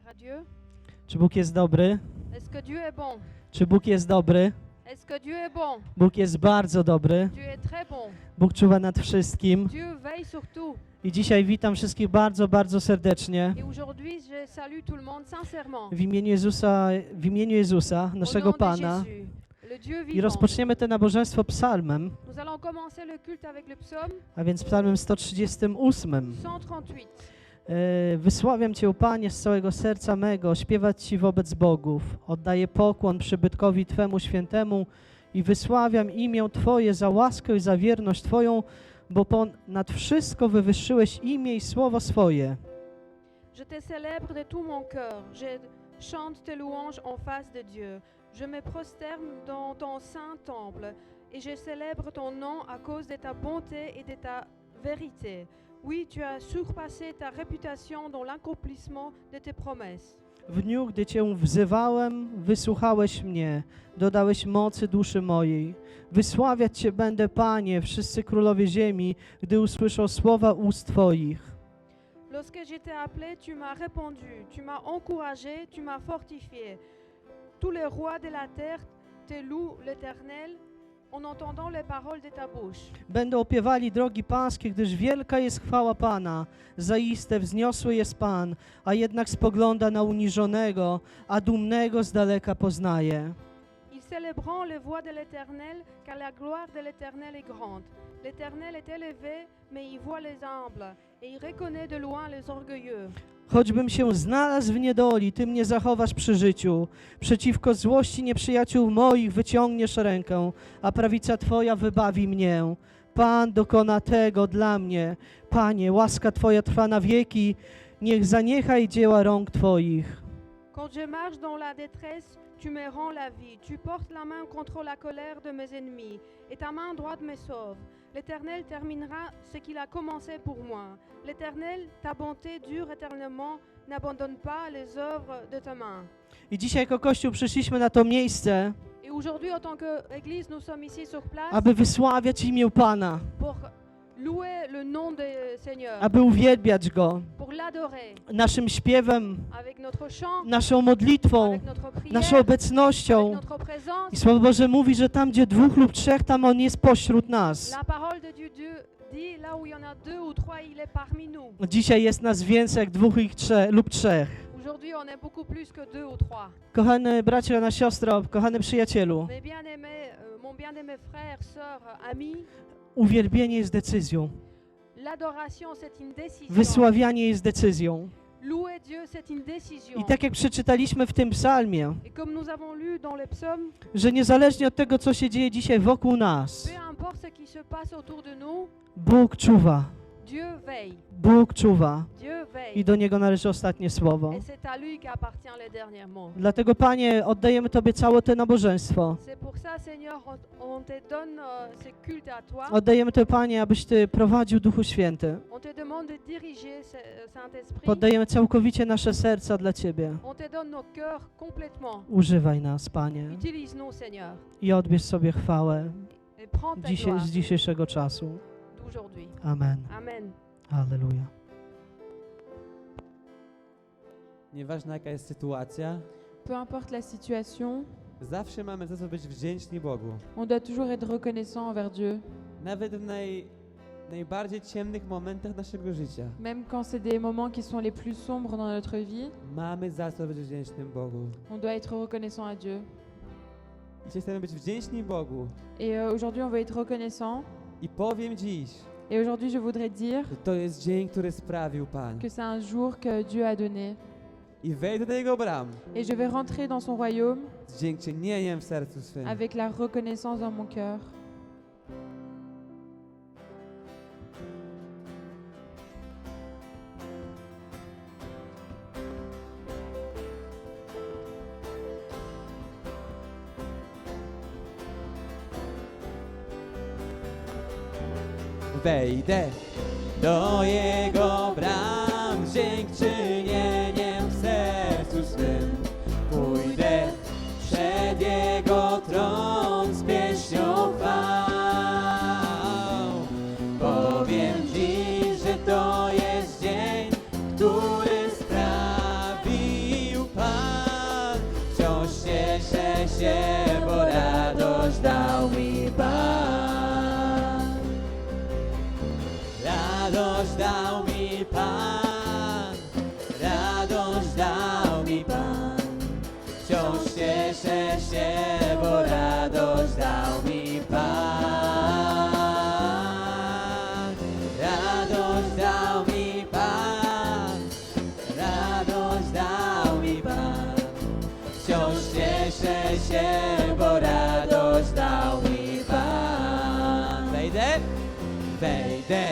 Gloire à Dieu. Czy Bóg jest dobry? Est-ce que Dieu est bon? Czy Bóg jest dobry? Est-ce que Dieu est bon? Bóg jest bardzo dobry. Dieu est très bon. Bóg czuwa nad wszystkim. Dieu veille sur tout. I dzisiaj witam wszystkich bardzo, bardzo serdecznie Et aujourd'hui, je salue tout le monde sincèrement. w imieniu Jezusa, Au naszego nom de Pana. Jésus, le Dieu I vivant. rozpoczniemy to nabożeństwo psalmem, Nous allons commencer le culte avec le psaume a więc psalmem 138. 138. Wysławiam Cię, Panie, z całego serca mego, śpiewać Ci wobec bogów. Oddaję pokłon przybytkowi Twemu świętemu i wysławiam imię Twoje za łaskę i za wierność Twoją, bo ponad wszystko wywyższyłeś imię i słowo swoje. Je te célèbre de tout mon cœur. Je chante tes louanges en face de Dieu. Je me prosterne dans ton saint temple et je célèbre ton nom à cause de ta bonté et de ta vérité. Oui, tu as surpassé ta réputation dans l'accomplissement de tes promesses. W dniu, gdy Cię wzywałem, wysłuchałeś mnie, dodałeś mocy duszy mojej. Wysławiać Cię będę, Panie, wszyscy królowie ziemi, gdy usłyszą słowa ust Twoich. Lorsque je t'ai appelé, tu m'as répondu, tu m'as encouragé, tu m'as fortifié. Tous les rois de la terre te louent l'Éternel en entendant les paroles de ta bouche. Będą opiewali drogi pańskie, gdyż wielka jest chwała Pana. Zaiste wzniosły jest Pan, a jednak spogląda na uniżonego, a dumnego z daleka poznaje. Ils célébreront les voies de l'Éternel, car la gloire de l'Éternel est grande. L'Éternel est élevé, mais il voit les humbles, et il reconnaît de loin les orgueilleux. Choćbym się znalazł w niedoli, Ty mnie zachowasz przy życiu. Przeciwko złości nieprzyjaciół moich wyciągniesz rękę, a prawica Twoja wybawi mnie. Pan dokona tego dla mnie. Panie, łaska Twoja trwa na wieki, niech zaniechaj dzieła rąk Twoich. Quand je marche dans la détresse, tu me rends la vie. Tu portes la main contre la colère de mes ennemis, et ta main droite me sauve. L'Éternel terminera ce qu'il a commencé pour moi. L'Éternel, ta bonté dure éternellement. N'abandonne pas les œuvres de ta main. I dzisiaj jako Kościół przyszliśmy na to miejsce, Et aujourd'hui, en tant qu'Église, nous sommes ici sur place aby wysławiać imię Pana, pour louer le nom du Seigneur, aby uwielbiać Go pour l'adorer naszym śpiewem, avec notre chant, naszą modlitwą, avec notre prière, naszą avec obecnością. notre présence. I Słowo Boże mówi, że tam, gdzie dwóch lub trzech, tam On jest pośród nas. La parole de Dieu dit, là où il y en a deux ou trois, il est parmi nous. Dzisiaj jest nas więcej jak dwóch lub trzech. Aujourd'hui, on est beaucoup plus que deux ou trois. Kochany bracie, na siostro, kochany przyjacielu, Mais mon bien-aimé frère, sœur, ami, uwielbienie jest decyzją. l'adoration, c'est une décision. Wysławianie jest decyzją. Louer Dieu, c'est une décision. I tak jak przeczytaliśmy w tym psalmie, Et comme nous avons lu dans les psaumes, że niezależnie od tego, co się dzieje dzisiaj wokół nas, peu importe ce qui se passe autour de nous, Bóg czuwa. Dieu veille. Bóg czuwa. Dieu I veille. do Niego należy ostatnie słowo. Et c'est à lui qu'appartient le dernier mot. Dlatego, Panie, oddajemy Tobie całe to nabożeństwo. C'est pour ça, Seigneur, on te donne ce culte à toi. Oddajemy Tobie, Panie, abyś Ty prowadził, Duchu Święty. On te demande de diriger Saint-Esprit. Poddajemy całkowicie nasze serca dla Ciebie. On te donne nos cœurs complètement. Używaj nas, Panie, Utilise-nous, Seigneur. i odbierz sobie chwałę Et prends ta gloire z dzisiejszego czasu. d'aujourd'hui. Amen. Amen. Halleluja. Nieważna jaka jest sytuacja, Peu importe la situation, zawsze mamy za co być wdzięczni Bogu. on doit toujours être reconnaissant envers Dieu, Nawet w najbardziej ciemnych momentach naszego życia. même quand c'est des moments qui sont les plus sombres dans notre vie, Mamy za co być wdzięcznym Bogu. on doit être reconnaissant à Dieu. Dzisiaj chcemy być wdzięczni Bogu Et aujourd'hui, on veut être reconnaissant. i powiem dziś, Et aujourd'hui, je voudrais dire że to jest dzień, który sprawił Pan. que c'est un jour que Dieu a donné. I wejdę do Jego bram Et je vais rentrer dans son royaume z dziękczynieniem w sercu swym. avec la reconnaissance dans mon cœur. Wejdę do Jego bram z dziękczynieniem w sercu swym. Pójdę przed Jego tron z pieśnią chwał. Powiem dziś, że to jest dzień, który sprawi się, bo radość dał mi Pan. Radość dał mi Pan, radość dał mi Pan. Wciąż cieszę się, bo radość dał mi Pan. Radość dał mi Pan, radość dał mi Pan. Wciąż cieszę się, bo radość dał mi Pan. Wejdę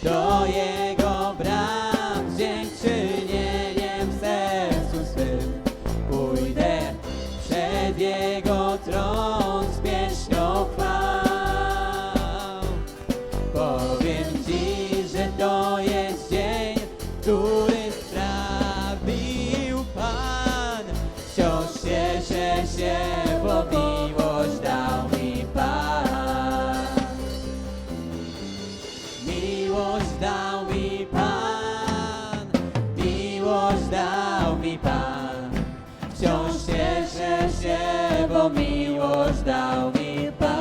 do Jego bram z dziękczynieniem w sercu swym. Pójdę przed Jego tron z pieśnią chwał. Powiem Ci, że to jest dzień, który sprawił Pan. Wciąż cieszę się, bo miłość dał mi Pan. Miłość dał mi Pan, miłość dał mi Pan. Wciąż cieszę się, bo miłość dał mi Pan.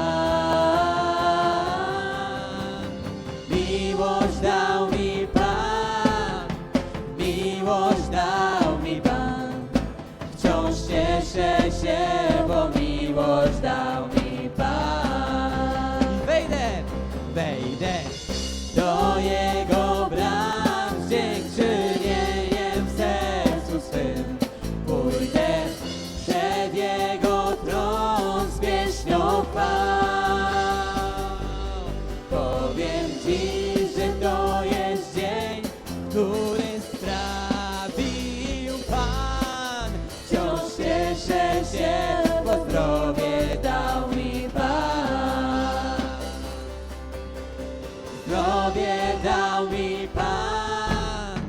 Miłość dał mi Pan, miłość dał mi Pan. Wciąż cieszę się, bo miłość dał mi Pan. I wejdę do Jego bram z dziękczynieniem w sercu swym. Pójdę przed Jego tron z pieśnią chwał. Powiem Ci, że to jest dzień, który sprawił Pan. Wciąż cieszę się, bo zdrowie dał mi Pan. Zdrowie dał mi Pan,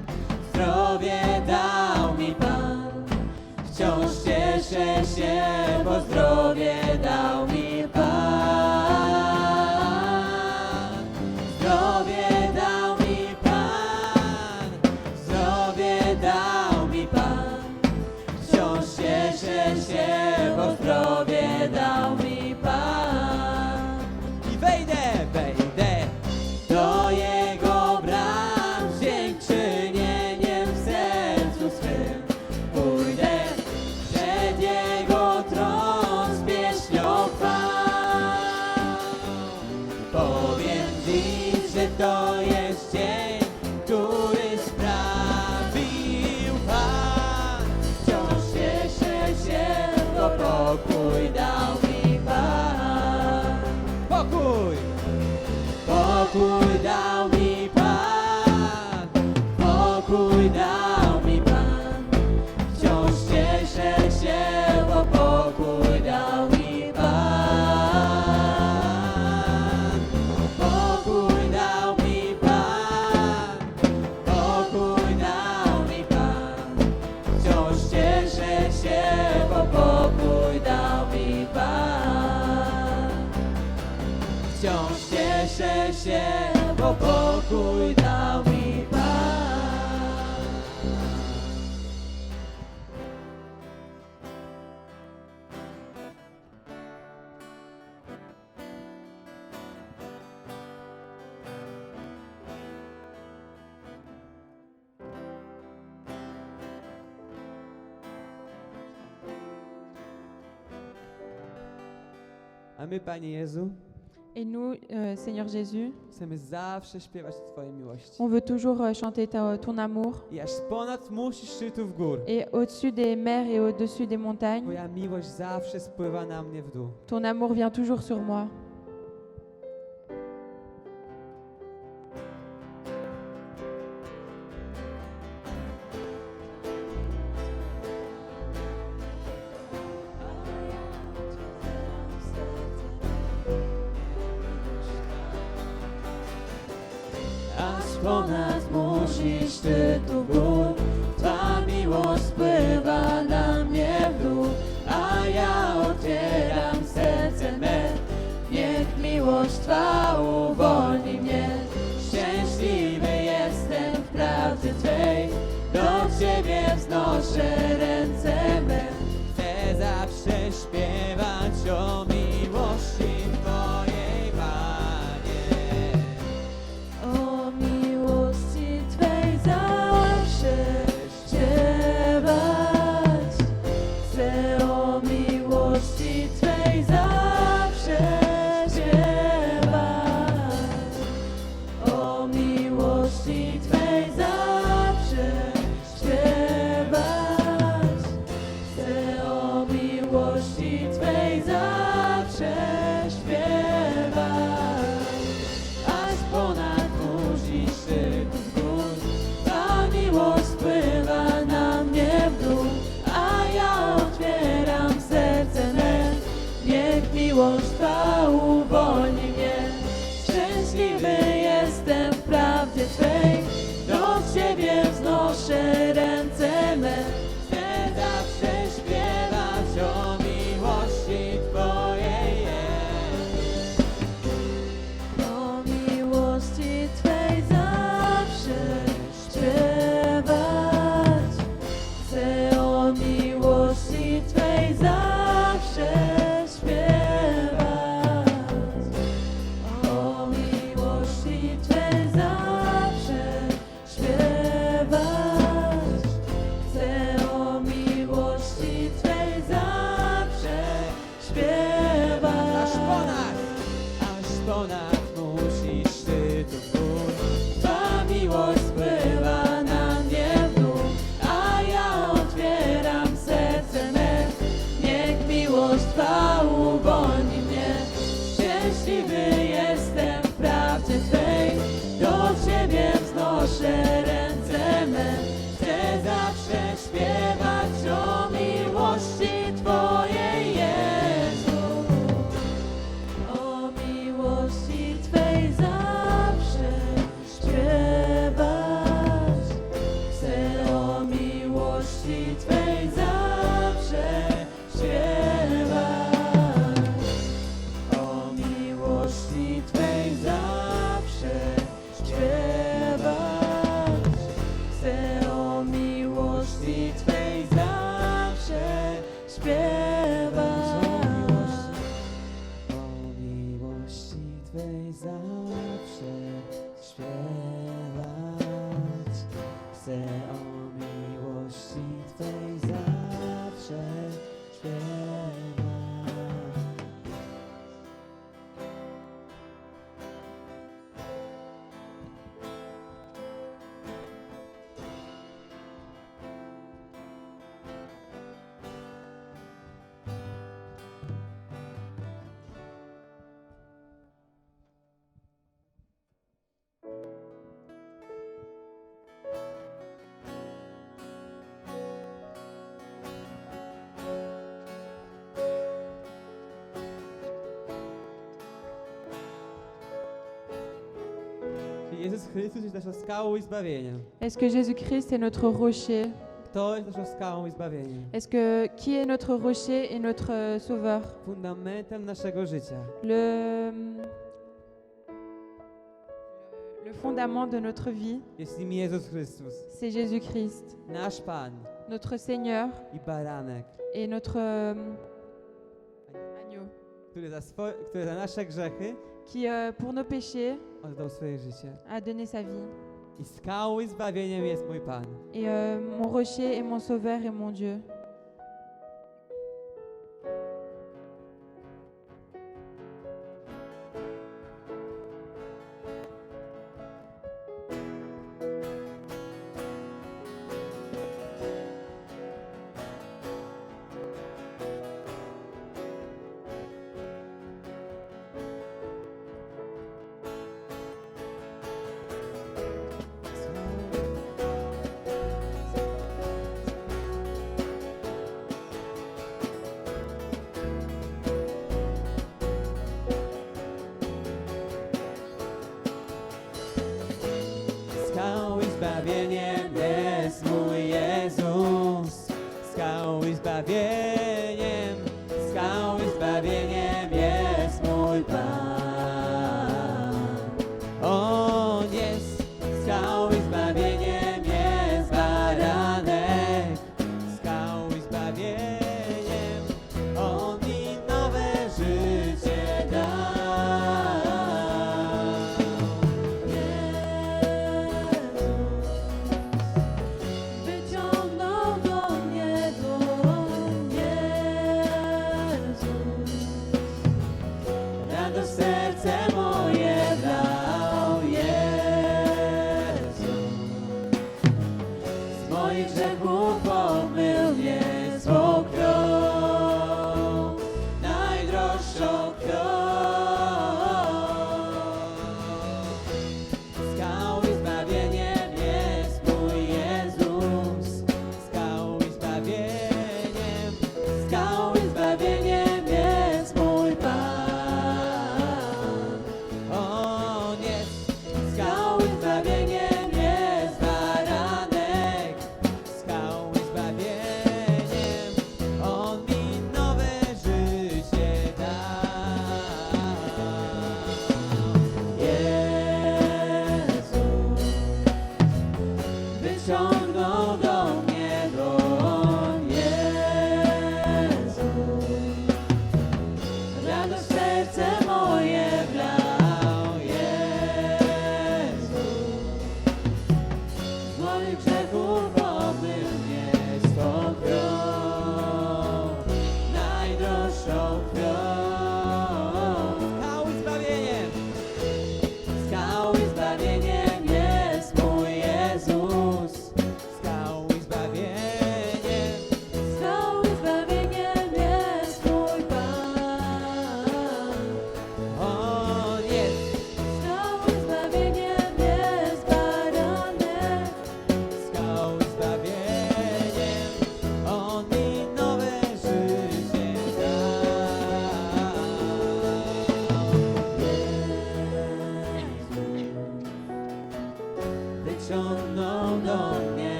zdrowie dał mi Pan. Wciąż cieszę się, bo zdrowie dał mi Pan. Zdrowie dał mi Pan, zdrowie dał mi Pan. Wciąż cieszę się, bo zdrowie dał mi Pan. I wejdę do Jego bram z dziękczynieniem w sercu swym. Pójdę przed Jego tron z pieśnią chwał. Powiem Ci, że to jest dzień, który sprawił Pan. Wciąż cieszę się, bo pokój dał mi Pan. Pokój dał mi Pan, pokój dał mi Pan. Wciąż cieszę się, bo pokój dał mi Pan. Pokój dał mi Pan, pokój dał mi Pan. Wciąż cieszę się, bo pokój dał mi Pan. Wciąż cieszę się, bo pokój dał mi Pan. A my, Panie Jezu, Et nous, Seigneur Jésus, chcemy zawsze śpiewać o Twojej miłości. on veut toujours chanter ton amour. I aż ponad mórz szczytów gór. Et au-dessus des mers et au-dessus des montagnes, Twoja miłość zawsze spływa na mnie w dół. ton amour vient toujours sur moi. Aż ponad mórz i szczytów gór, Twa miłość spływa na mnie w dół, a ja otwieram serce me. Niech miłość Twa uwolni mnie. Szczęśliwy jestem w prawdzie Twej, do Ciebie wznoszę ręce me. Chcę zawsze śpiewać miłości Twej zawsze śpiewam. O miłości Twej zawsze śpiewać. Chcę o miłości Twej zawsze śpiewać. Jezus Chrystus jest naszą skałą i zbawieniem. Est-ce que Jésus-Christ est notre rocher? Kto jest naszą skałą i zbawieniem? Est-ce que qui est notre rocher et notre sauveur? Fundamentem naszego życia. Le fondament de notre vie, Jest nim Jezus Chrystus, c'est Jésus-Christ, nasz Pan notre Seigneur i Baranek, et notre agneau, który za nasze grzechy qui pour nos péchés oddał swoje życie. a donné sa vie. I skałą i zbawieniem jest mój Pan. Et mon rocher et mon sauveur est mon Dieu. Skałą i zbawieniem jest mój Jezus. Skałą i zbawieniem, skałą i zbawieniem jest mój Pan. On jest skałą i zbawieniem jest Baranek. Skałą i zbawieniem, On mi nowe życie da. Wyciągnął do mnie dłoń, Jezus.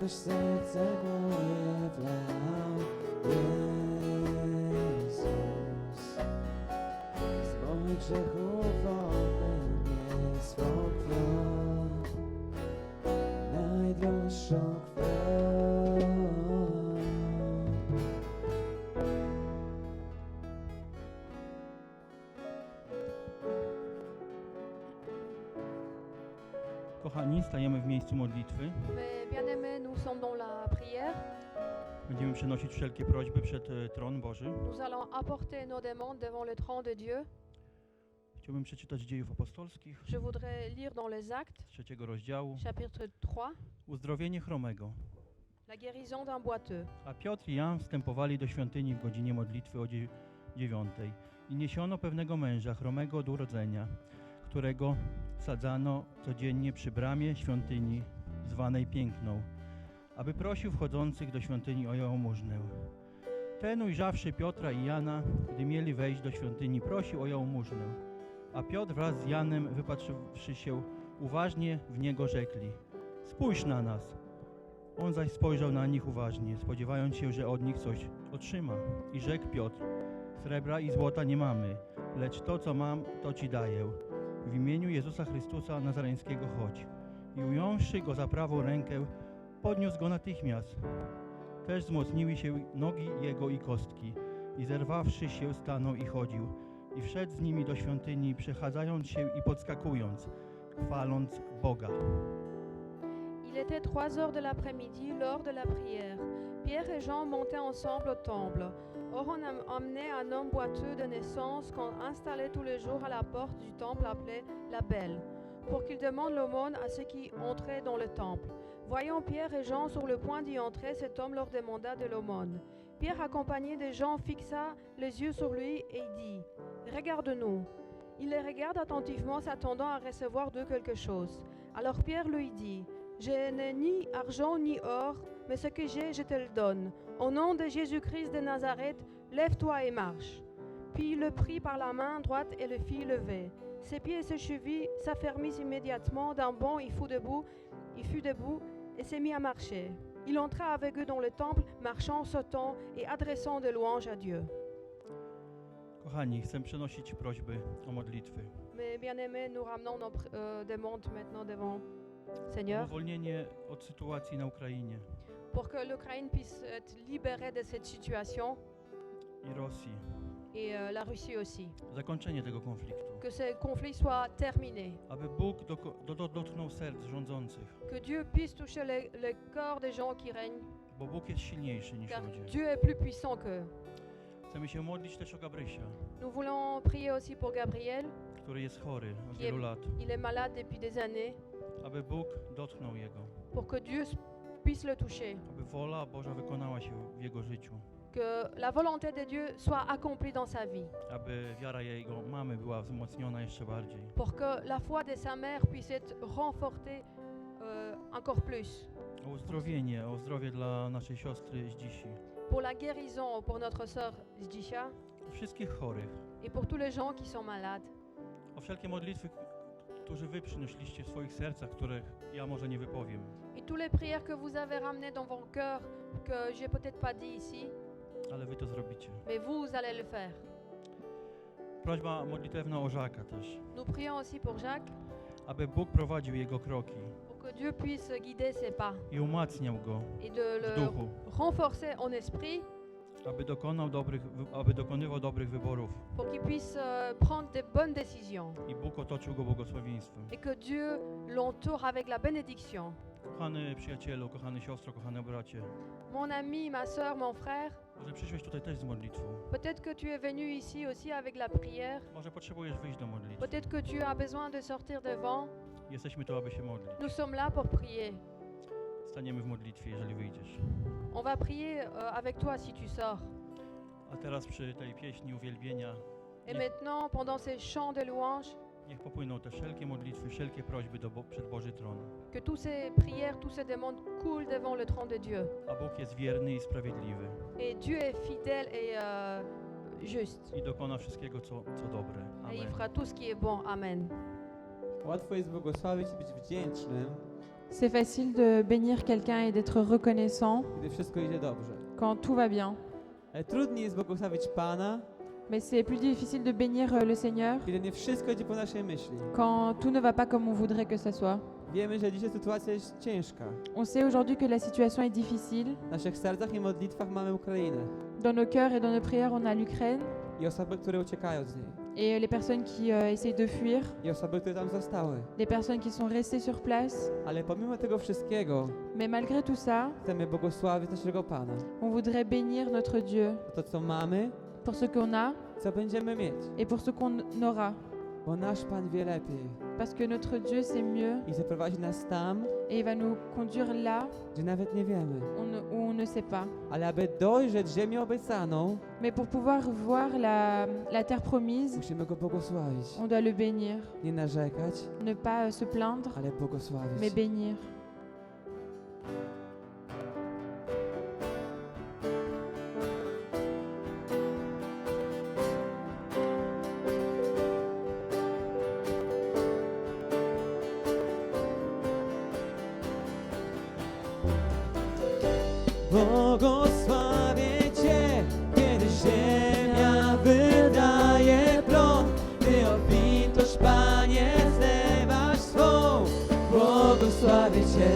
radość serce moje wlał Jezus. Z moich grzechów omył mnie swą krwią, najdroższą krwią. Kochani, stajemy w miejscu modlitwy. Mais bien-aimés, nous sommes dans la prière. Będziemy przenosić wszelkie prośby przed tron Boży. Nous allons apporter nos demandes devant le trône de Dieu. Chciałbym przeczytać Dziejów Apostolskich Je voudrais lire dans les Actes, z 3 rozdziału. chapitre 3, Uzdrowienie chromego. la guérison d'un boiteux. A Piotr i Jan wstępowali do świątyni w godzinie modlitwy o 9 i niesiono pewnego męża chromego od urodzenia, którego sadzano codziennie przy bramie świątyni zwanej Piękną, aby prosił wchodzących do świątyni o jałmużnę. Ten, ujrzawszy Piotra i Jana, gdy mieli wejść do świątyni, prosił o jałmużnę. A Piotr wraz z Janem, wypatrzywszy się uważnie w niego, rzekli: spójrz na nas. On zaś spojrzał na nich uważnie, spodziewając się, że od nich coś otrzyma. I rzekł Piotr: srebra i złota nie mamy, lecz to, co mam, to ci daję. W imieniu Jezusa Chrystusa Nazareńskiego chodź. I ująwszy go za prawą rękę, podniósł go natychmiast. Też wzmocniły się nogi jego i kostki, i zerwawszy się, stanął i chodził. I wszedł z nimi do świątyni, przechadzając się i podskakując, chwaląc Boga. Il était 3 heures de l'après-midi, l'heure de la prière. Pierre et Jean montaient ensemble au temple. Or on emmenait un homme boiteux de naissance qu'on installait tous les jours à la porte du temple appelé la Belle, pour qu'il demande l'aumône à ceux qui entraient dans le temple. Voyant Pierre et Jean sur le point d'y entrer, cet homme leur demanda de l'aumône. Pierre, accompagné des gens, fixa les yeux sur lui et dit: regarde-nous. Il les regarde attentivement, s'attendant à recevoir d'eux quelque chose. Alors Pierre lui dit: je n'ai ni argent ni or, mais ce que j'ai, je te le donne. Au nom de Jésus-Christ de Nazareth, lève-toi et marche. Puis il le prit par la main droite et le fit lever. Ses pieds et ses chevilles s'affermissent immédiatement. D'un bond, il fut debout et s'est mis à marcher. Il entra avec eux dans le temple, marchant, sautant et adressant des louanges à Dieu. Kochani, chcę przenosić prośby o modlitwy. Mais bien-aimés, nous ramenons nos demandes maintenant devant O Seigneur, uwolnienie od sytuacji na Ukrainie pour que l'Ukraine puisse être libérée de cette situation i Rosji. et la Russie aussi. Zakończenie tego konfliktu. Que ce conflit soit terminé. Aby Bóg dotknął serc rządzących, Que Dieu puisse toucher le corps des gens qui règnent, bo Bóg jest silniejszy niż car ludzie. Dieu est plus puissant qu'eux. Chcemy się modlić też o Gabrysia, Nous voulons prier aussi pour Gabriel. który jest chory od Qui wielu lat, Il est malade depuis des années. aby Bóg dotknął jego, Pour que Dieu puisse le toucher. aby wola Boża wykonała się w jego życiu, Que la volonté de Dieu soit accomplie dans sa vie. aby wiara jego mamy była wzmocniona jeszcze bardziej. Pour que la foi de sa mère puisse être renforcée encore plus. O zdrowie dla naszej siostry z dzisiaj, Pour la guérison pour notre sœur Zdisha o wszystkich chorych, et pour tous les gens qui sont malades. o wszelkie modlitwy, które wy przynosiliście w swoich sercach, których ja może nie wypowiem. Et toutes les prières que vous avez ramenées dans vos cœurs, que j'ai peut-être pas dit ici, Ale wy to zrobicie. mais vous allez le faire. Prośba modlitewna o Żaka też, Nous prions aussi pour Jacques, aby Bóg prowadził jego kroki pour que Dieu puisse guider ses pas i umacniał go et de w le duchu, renforcer en esprit, aby dokonywał dobrych wyborów pour qu'il puisse prendre de bonnes décisions i Bóg otoczył go błogosławieństwem. et que Dieu l'entoure avec la bénédiction. Kochany przyjacielu, kochany siostro, kochany bracie, Mon ami, ma sœur, mon frère, może przyszłeś tutaj też z modlitwą. peut-être que tu es venu ici aussi avec la prière, Może potrzebujesz wyjść do modlitwy. peut-être que tu as besoin de sortir devant. Jesteśmy tu, aby się modlić. Nous sommes là pour prier. Staniemy w modlitwie, jeżeli wyjdziesz. On va prier avec toi si tu sors. A teraz przy tej pieśni uwielbienia Et maintenant, pendant ces chants de louange, niech popłyną te wszelkie modlitwy, wszelkie prośby przed Boży tron. que tous ces prières, tous ces demandes coulent devant le trône de Dieu. A Bóg jest wierny i sprawiedliwy Et Dieu est fidèle et juste. i dokona wszystkiego, co dobre. Et il Amen. fera tout ce qui est bon. Amen. Łatwo jest błogosławić i być wdzięcznym C'est facile de bénir quelqu'un et d'être reconnaissant gdy wszystko idzie dobrze. quand tout va bien. Ale trudniej jest błogosławić Pana, Mais c'est plus difficile de bénir le Seigneur kiedy nie wszystko idzie po naszej myśli. quand tout ne va pas comme on voudrait que ça soit. Wiemy, że dzisiaj sytuacja jest ciężka. On sait aujourd'hui que la situation est difficile. W naszych sercach i modlitwach mamy Ukrainę Dans nos cœurs et dans nos prières, on a l'Ukraine i osoby, które uciekają z niej. et les personnes qui essayent de fuir, I osoby, które tam zostały. les personnes qui sont restées sur place. Ale pomimo tego wszystkiego Mais malgré tout ça, chcemy błogosławić naszego Pana. on voudrait bénir notre Dieu To, co mamy, pour ce qu'on a co będziemy mieć. et pour ce qu'on aura. Bo nasz Pan wie lepiej Parce que notre Dieu sait mieux i zaprowadzi nas tam, et il va nous conduire là gdzie nawet nie wiemy. où on ne sait pas. Ale aby dojrzeć ziemię obiecaną, Mais pour pouvoir voir la terre promise, musimy Go błogosławić. on doit le bénir. Nie narzekać, Ne pas se plaindre, ale błogosławić. mais bénir. Błogosławię Cię, kiedy ziemia wydaje plon. Ty obfitość, Panie, zlewasz swą. Błogosławię Cię.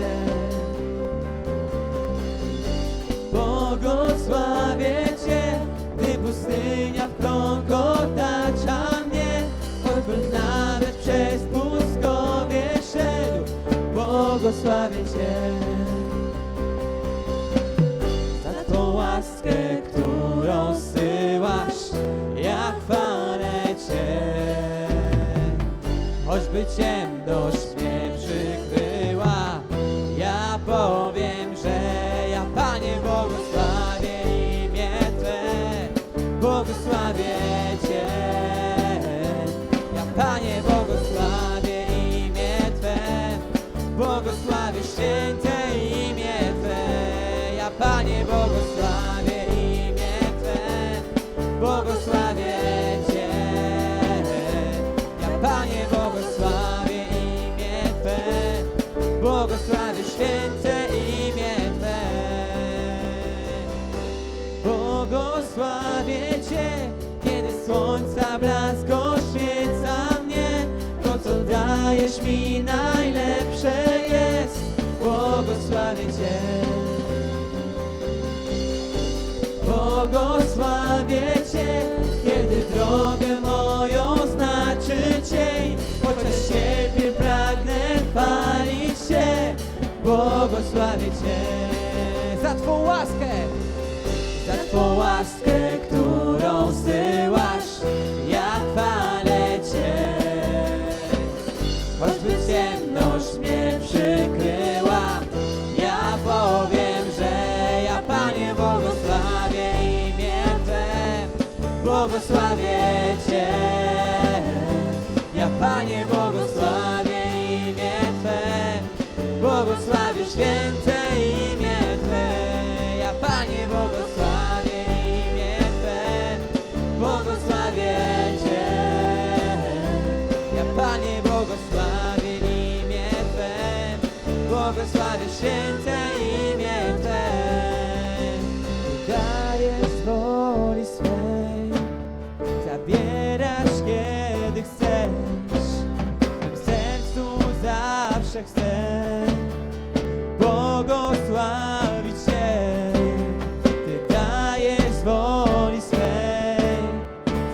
Błogosławię Cię, gdy pustynia w krąg otacza mnie. Choćbym nawet przez pustkowie szedł, błogosławię Cię. Tą łaskę, którą zsyłasz, ja chwalę Cię. Choćby ciemność mnie przykryła, ja powiem, że ja, Panie, błogosławię imię Twe. Błogosławię Cię. Ja, Panie, błogosławię imię Twe. Błogosławię święte imię Twe. Ja, Panie, błogosławię imię Twe, błogosławię Cię. Ja, Panie, błogosławię imię Twe, błogosławię święte imię Twe. Błogosławię Cię, kiedy słońca blask oświeca mnie. To, co dajesz mi, najlepsze jest. Błogosławię Cię. Błogosławię Cię, kiedy drogę moją znaczy Cień. Chociaż cierpię, pragnę chwalić Cię. Błogosławię Cię za Twą łaskę, którą zsyłasz. Ja chwalę Cię. Choćby ciemność mnie przykryła, ja powiem, że ja, Panie, błogosławię imię Twe. Błogosławię Cię. Ja, Panie, błogosławię imię Twe. Błogosławię święte imię Twe. Ja, Panie, błogosławię imię Twe. Błogosławię Cię. Ja, Panie, błogosławię imię Twe. Błogosławię święte imię Twe. Dajesz z woli swej, zabierasz kiedy chcesz. W mym sercu zawsze chcę błogosławić Cię. Ty dajesz z woli swej,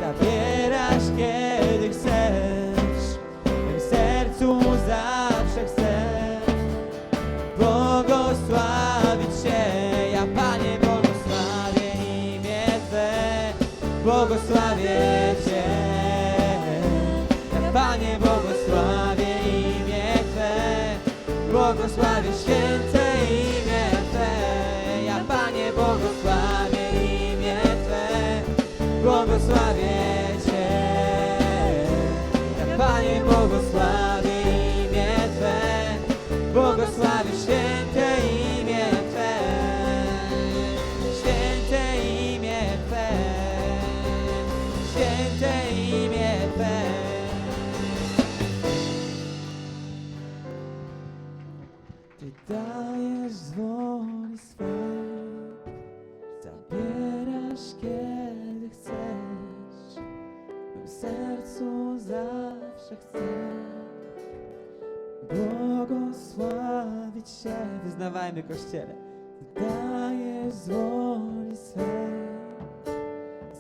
zabierasz kiedy chcesz. W mym sercu zawsze chcę błogosławić Cię. Ja, Panie, błogosławię imię Twe. Błogosławię Cię. Ja, Panie, błogosławię imię Twe. Błogosławię święte imię Twe. Ja, Panie, błogosławię imię Twe. Błogosławię Cię. Ja, Panie, błogosławię imię Twe. Błogosławię święte imię Twe. Święte imię Twe. Święte imię Twe. Ty dajesz z woli swej, zabierasz kiedy chcesz, w mym sercu zawsze chcę błogosławić się. Wyznawajmy, Kościele. Ty dajesz z woli swej,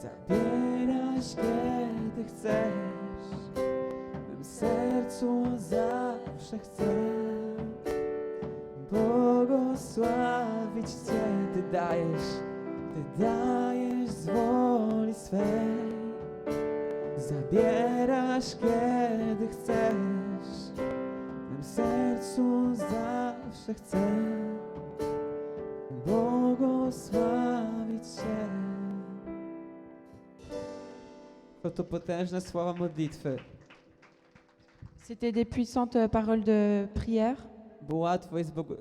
zabierasz kiedy chcesz, w mym sercu zawsze chcę błogosławić Cię. Ty dajesz z woli swej, zabierasz kiedy chcesz, w mym sercu zawsze chcę błogosławić Cię. Oto potężne słowa modlitwy, C'était des puissantes paroles de prière, bo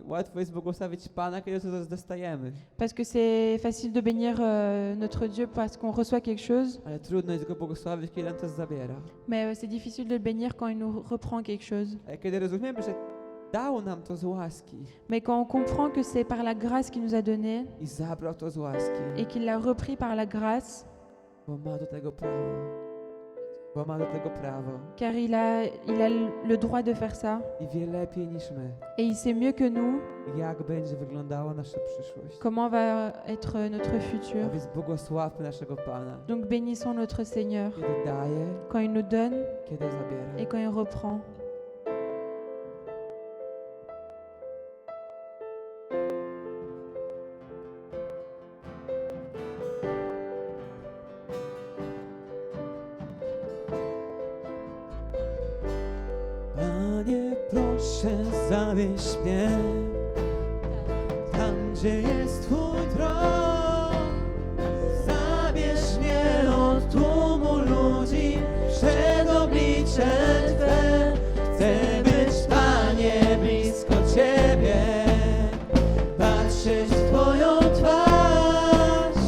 łatwo jest błogosławić Pana, kiedy to dostajemy, parce que c'est facile de bénir notre Dieu parce qu'on reçoit quelque chose, ale trudno jest Go błogosławić, kiedy nam to zabiera. mais c'est difficile de le bénir quand il nous reprend quelque chose. Ale kiedy rozumiemy, że dał nam to z łaski Mais quand on comprend que c'est par la grâce qu'il nous a donné i zabrał to z łaski, et qu'il l'a repris par la grâce, bo ma do tego prawo, bo ma do tego prawo car il a le droit de faire ça, i wie lepiej niż my, et il sait mieux que nous jak będzie wyglądała nasza przyszłość. comment va être notre futur. A więc błogosławmy naszego Pana, Donc bénissons notre Seigneur kiedy daje, quand il nous donne kiedy zabiera. et quand il reprend. Panie, proszę, zawieź mnie tam, gdzie jest Twój tron. Zabierz mnie od tłumu ludzi przed oblicze Twe. Chcę być, Panie, blisko Ciebie, patrzeć w Twoją twarz,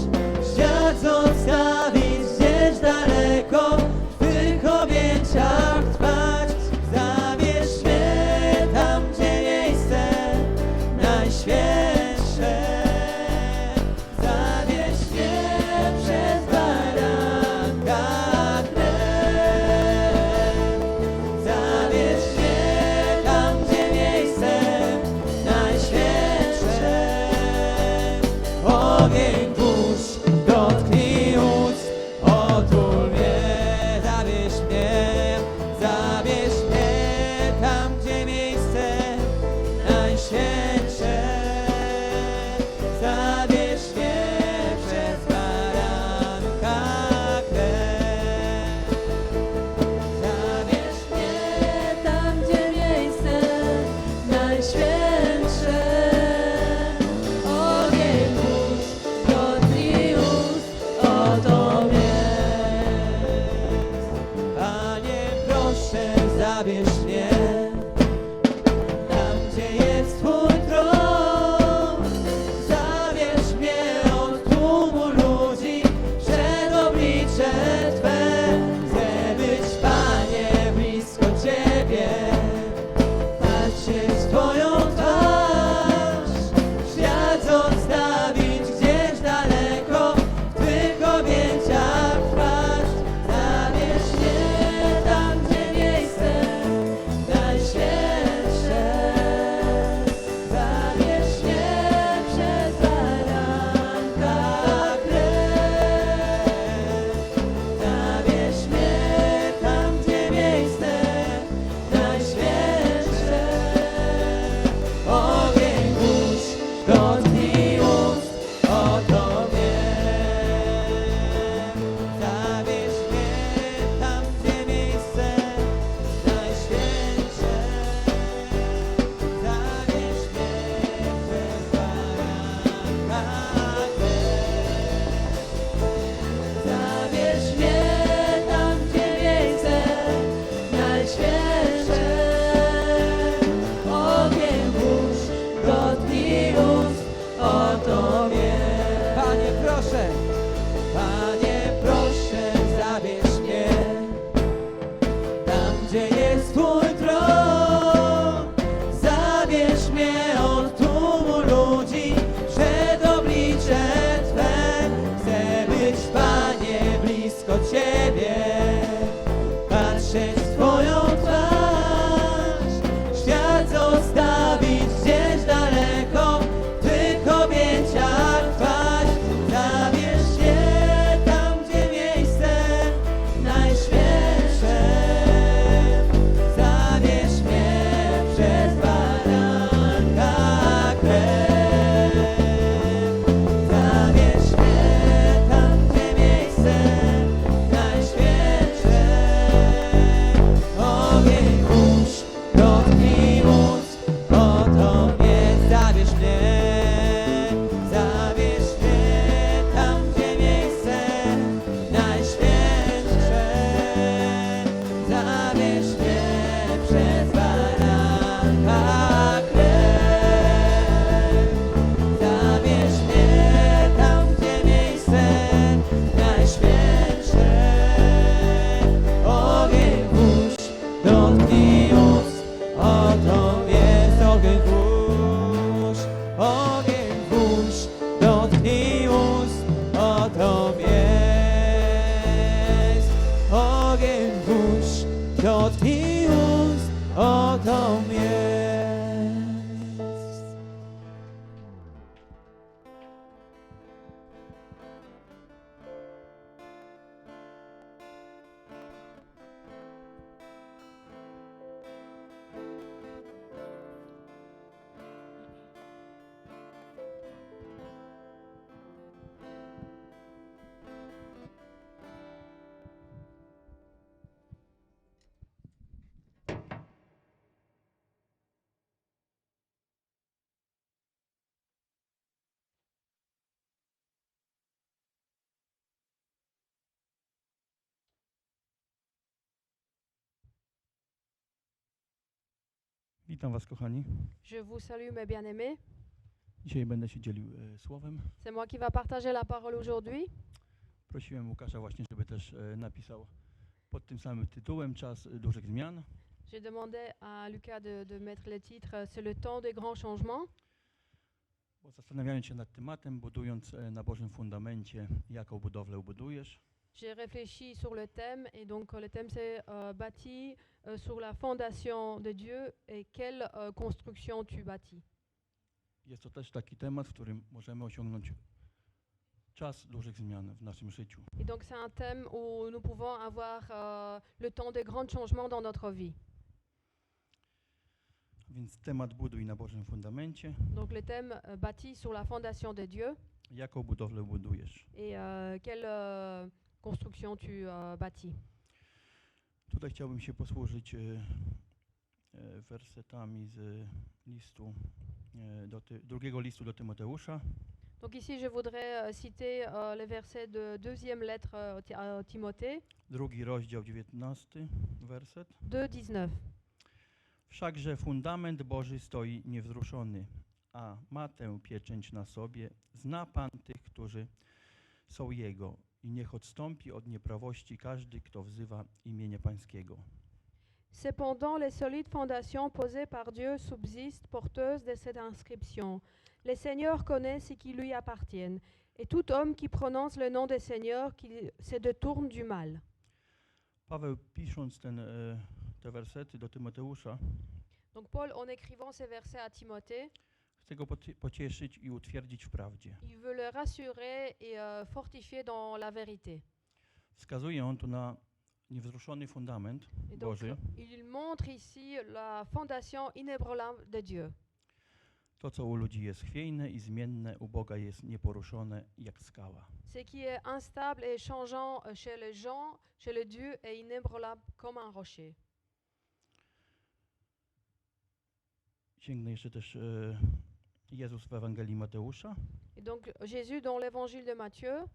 świat zostawić gdzieś daleko, w Twych objęciach trwać. Zabierz mnie tam, gdzie miejsce najświętsze. wodą jest. Witam Was, kochani. Je vous salue, mes bien-aimés. Dzisiaj będę się dzielił słowem. C'est moi qui va partager la parole aujourd'hui. Prosiłem Łukasza właśnie, żeby też napisał pod tym samym tytułem Czas dużych zmian. J'ai demandé à Lucas de mettre le titre C'est le temps des grands changements. Bo zastanawiając się nad tematem, budując na Bożym fundamencie, jaką budowlę budujesz, J'ai réfléchi sur le thème et donc le thème c'est bâti sur la fondation de Dieu et quelle construction tu bâtis. jest to też taki temat, w którym możemy osiągnąć czas dużych zmian w naszym życiu. Et donc c'est un thème où nous pouvons avoir le temps des grands changements dans notre vie. Więc temat buduj na Bożym fundamencie, Donc le thème bâti sur la fondation de Dieu jaką budowlę budujesz. et quelle construction tu bâtis. Tutaj chciałbym się posłużyć wersetami z listu, drugiego listu do Tymoteusza, Donc ici je voudrais citer le verset de deuxième lettre à Timothée, drugi rozdział, 19 werset. 2:19. Wszakże fundament Boży stoi niewzruszony, a ma tę pieczęć na sobie. Zna Pan tych, którzy są Jego i niech odstąpi od nieprawości każdy, kto wzywa imienia Pańskiego. Cependant, les solides fondations posées par Dieu subsistent porteuses de cette inscription. Le Seigneur connaît ce qui lui appartiennent, et tout homme qui prononce le nom du Seigneur qu'il se détourne du mal. Paweł, pisząc te wersety do Tymoteusza, Donc Paul, en écrivant ces versets à Timothée, chce go pocieszyć i utwierdzić w prawdzie. il veut le rassurer et fortifier dans la vérité. Wskazuje on tu na niewzruszony fundament Et donc, Boży, il montre ici la fondation inébranlable de Dieu. to co u ludzi jest chwiejne i zmienne, u Boga jest nieporuszone jak skała. Ce qui est instable et changeant chez les gens, chez le Dieu, est inébranlable comme un rocher. Sięgnę jeszcze też Jezus w Ewangelii Mateusza Et donc Jésus, dans l'évangile de Matthieu,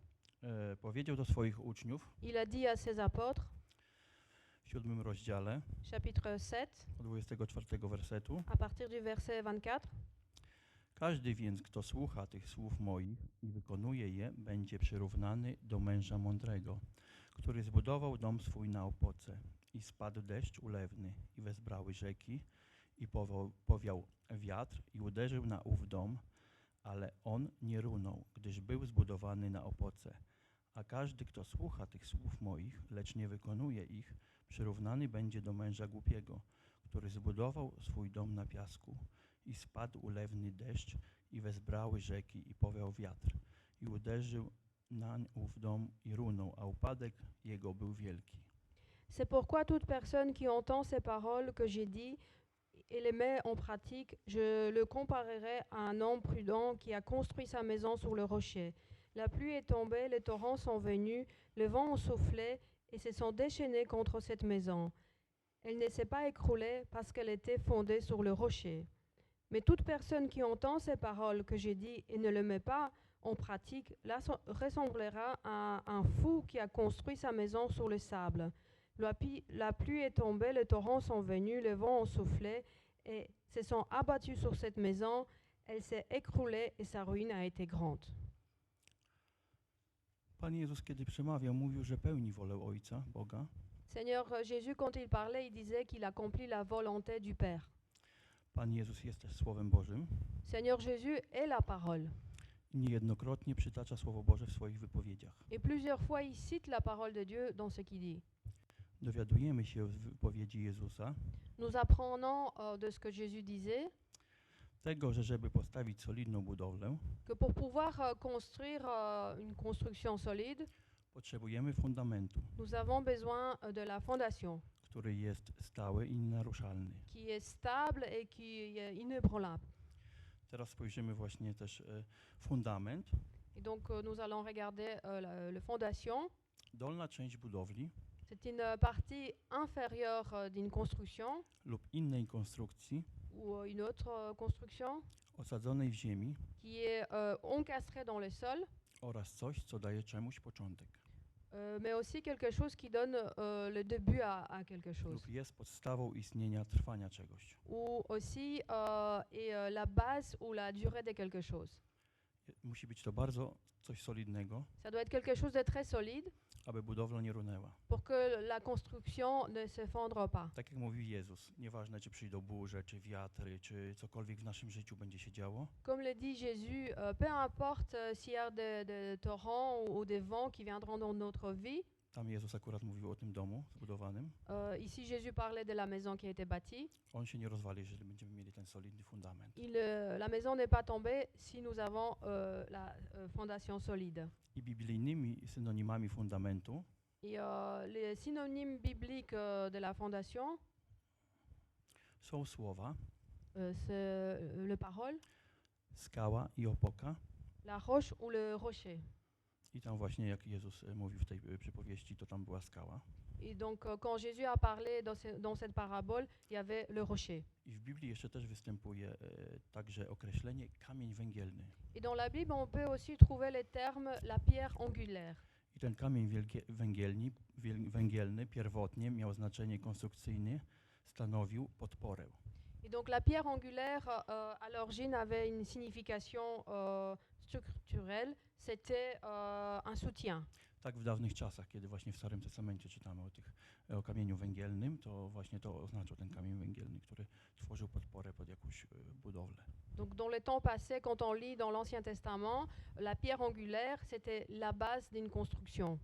powiedział do swoich uczniów il a dit à ses apôtres, w 7 rozdziale chapitre 7, od 24 wersetu: à partir du verset 24, Każdy więc, kto słucha tych słów moich i wykonuje je, będzie przyrównany do męża mądrego, który zbudował dom swój na opoce. I spadł deszcz ulewny, i wezbrały rzeki, i powiał wiatr, i uderzył na ów dom, ale on nie runął, gdyż był zbudowany na opoce. A każdy, kto słucha tych słów moich, lecz nie wykonuje ich, przyrównany będzie do męża głupiego, który zbudował swój dom na piasku. I spadł ulewny deszcz, i wezbrały rzeki, i powiał wiatr, i uderzył nań ów dom, i runął, a upadek jego był wielki. c'est pourquoi toute personne qui entend ces paroles que j'ai dit et les met en pratique, je le comparerai à un homme prudent qui a construit sa maison sur le rocher. La pluie est tombée, les torrents sont venus, le vent a soufflé et se sont déchaînés contre cette maison. Elle ne s'est pas écroulée parce qu'elle était fondée sur le rocher. Mais toute personne qui entend ces paroles que j'ai dit et ne les met pas en pratique, ressemblera à un fou qui a construit sa maison sur le sable. La pluie est tombée, les torrents sont venus, le vent a soufflé et se sont abattus sur cette maison. Elle s'est écroulée et sa ruine a été grande. Pan Jezus, kiedy przemawiał, mówił, że pełni wolę Ojca, Boga, Seigneur Jésus, quand il parlait, il disait qu'il accomplit la volonté du Père. Pan Jezus jest też Słowem Bożym Seigneur Jésus est la parole. i niejednokrotnie przytacza Słowo Boże w swoich wypowiedziach. Et plusieurs fois, il cite la parole de Dieu dans ce qu'il dit. Dowiadujemy się w wypowiedzi Jezusa, Nous apprenons de ce que Jésus disait tego, że żeby postawić solidną budowlę, que pour pouvoir construire une construction solide, potrzebujemy fundamentu, nous avons besoin de la fondation który jest stały i nienaruszalny. qui est stable et qui est inébranlable. Teraz spojrzymy właśnie też fundament. Et donc nous allons regarder la fondation. Dolna część budowli C'est une partie inférieure d'une construction lub innej konstrukcji ou une autre construction osadzonej w ziemi qui est encastrée dans le sol, oraz coś, co daje czemuś początek mais aussi quelque chose qui donne le début à quelque chose. lub jest podstawą istnienia trwania czegoś. Ou aussi est la base ou la durée de quelque chose. Musi być to bardzo coś solidnego, Ça doit être quelque chose de très solide aby budowla nie runęła. pour que la construction ne s'effondre pas. Tak jak mówił Jezus, nieważne czy przyjdą burze, czy wiatry, czy cokolwiek w naszym życiu będzie się działo, Comme le dit Jésus, peu importe s'il y a des torrents ou des vents qui viendront dans notre vie. tam Jezus akurat mówił o tym domu zbudowanym, Ici, Jésus parlait de la maison qui a été bâtie. on się nie rozwali, jeżeli będziemy mieli ten solidny fundament. La maison n'est pas tombée si nous avons la fondation solide. I biblijnymi synonimami fundamentu Et les synonymes bibliques de la fondation, są słowa c'est le parole, skała i opoka. la roche ou le rocher. I tam właśnie jak Jezus mówił w tej przypowieści, to tam była skała. Et donc, quand Jésus a parlé dans cette parabole, il y avait le rocher. I w Biblii jeszcze też występuje także określenie kamień węgielny. Et dans la Bible, on peut aussi trouver le terme la pierre angulaire. I ten kamień węgielny pierwotnie miał znaczenie konstrukcyjne, stanowił podporę. Et donc, la pierre angulaire, à l'origine, avait une signification structurelle. C'était un soutien. Tak w dawnych czasach, kiedy właśnie w Starym Testamencie czytamy o kamieniu węgielnym, to właśnie to oznaczał ten kamień węgielny, który tworzył podporę pod jakąś budowlę. Donc, dans le temps passé, quand on lit dans l'Ancien Testament, la pierre angulaire, c'était la base d'une construction.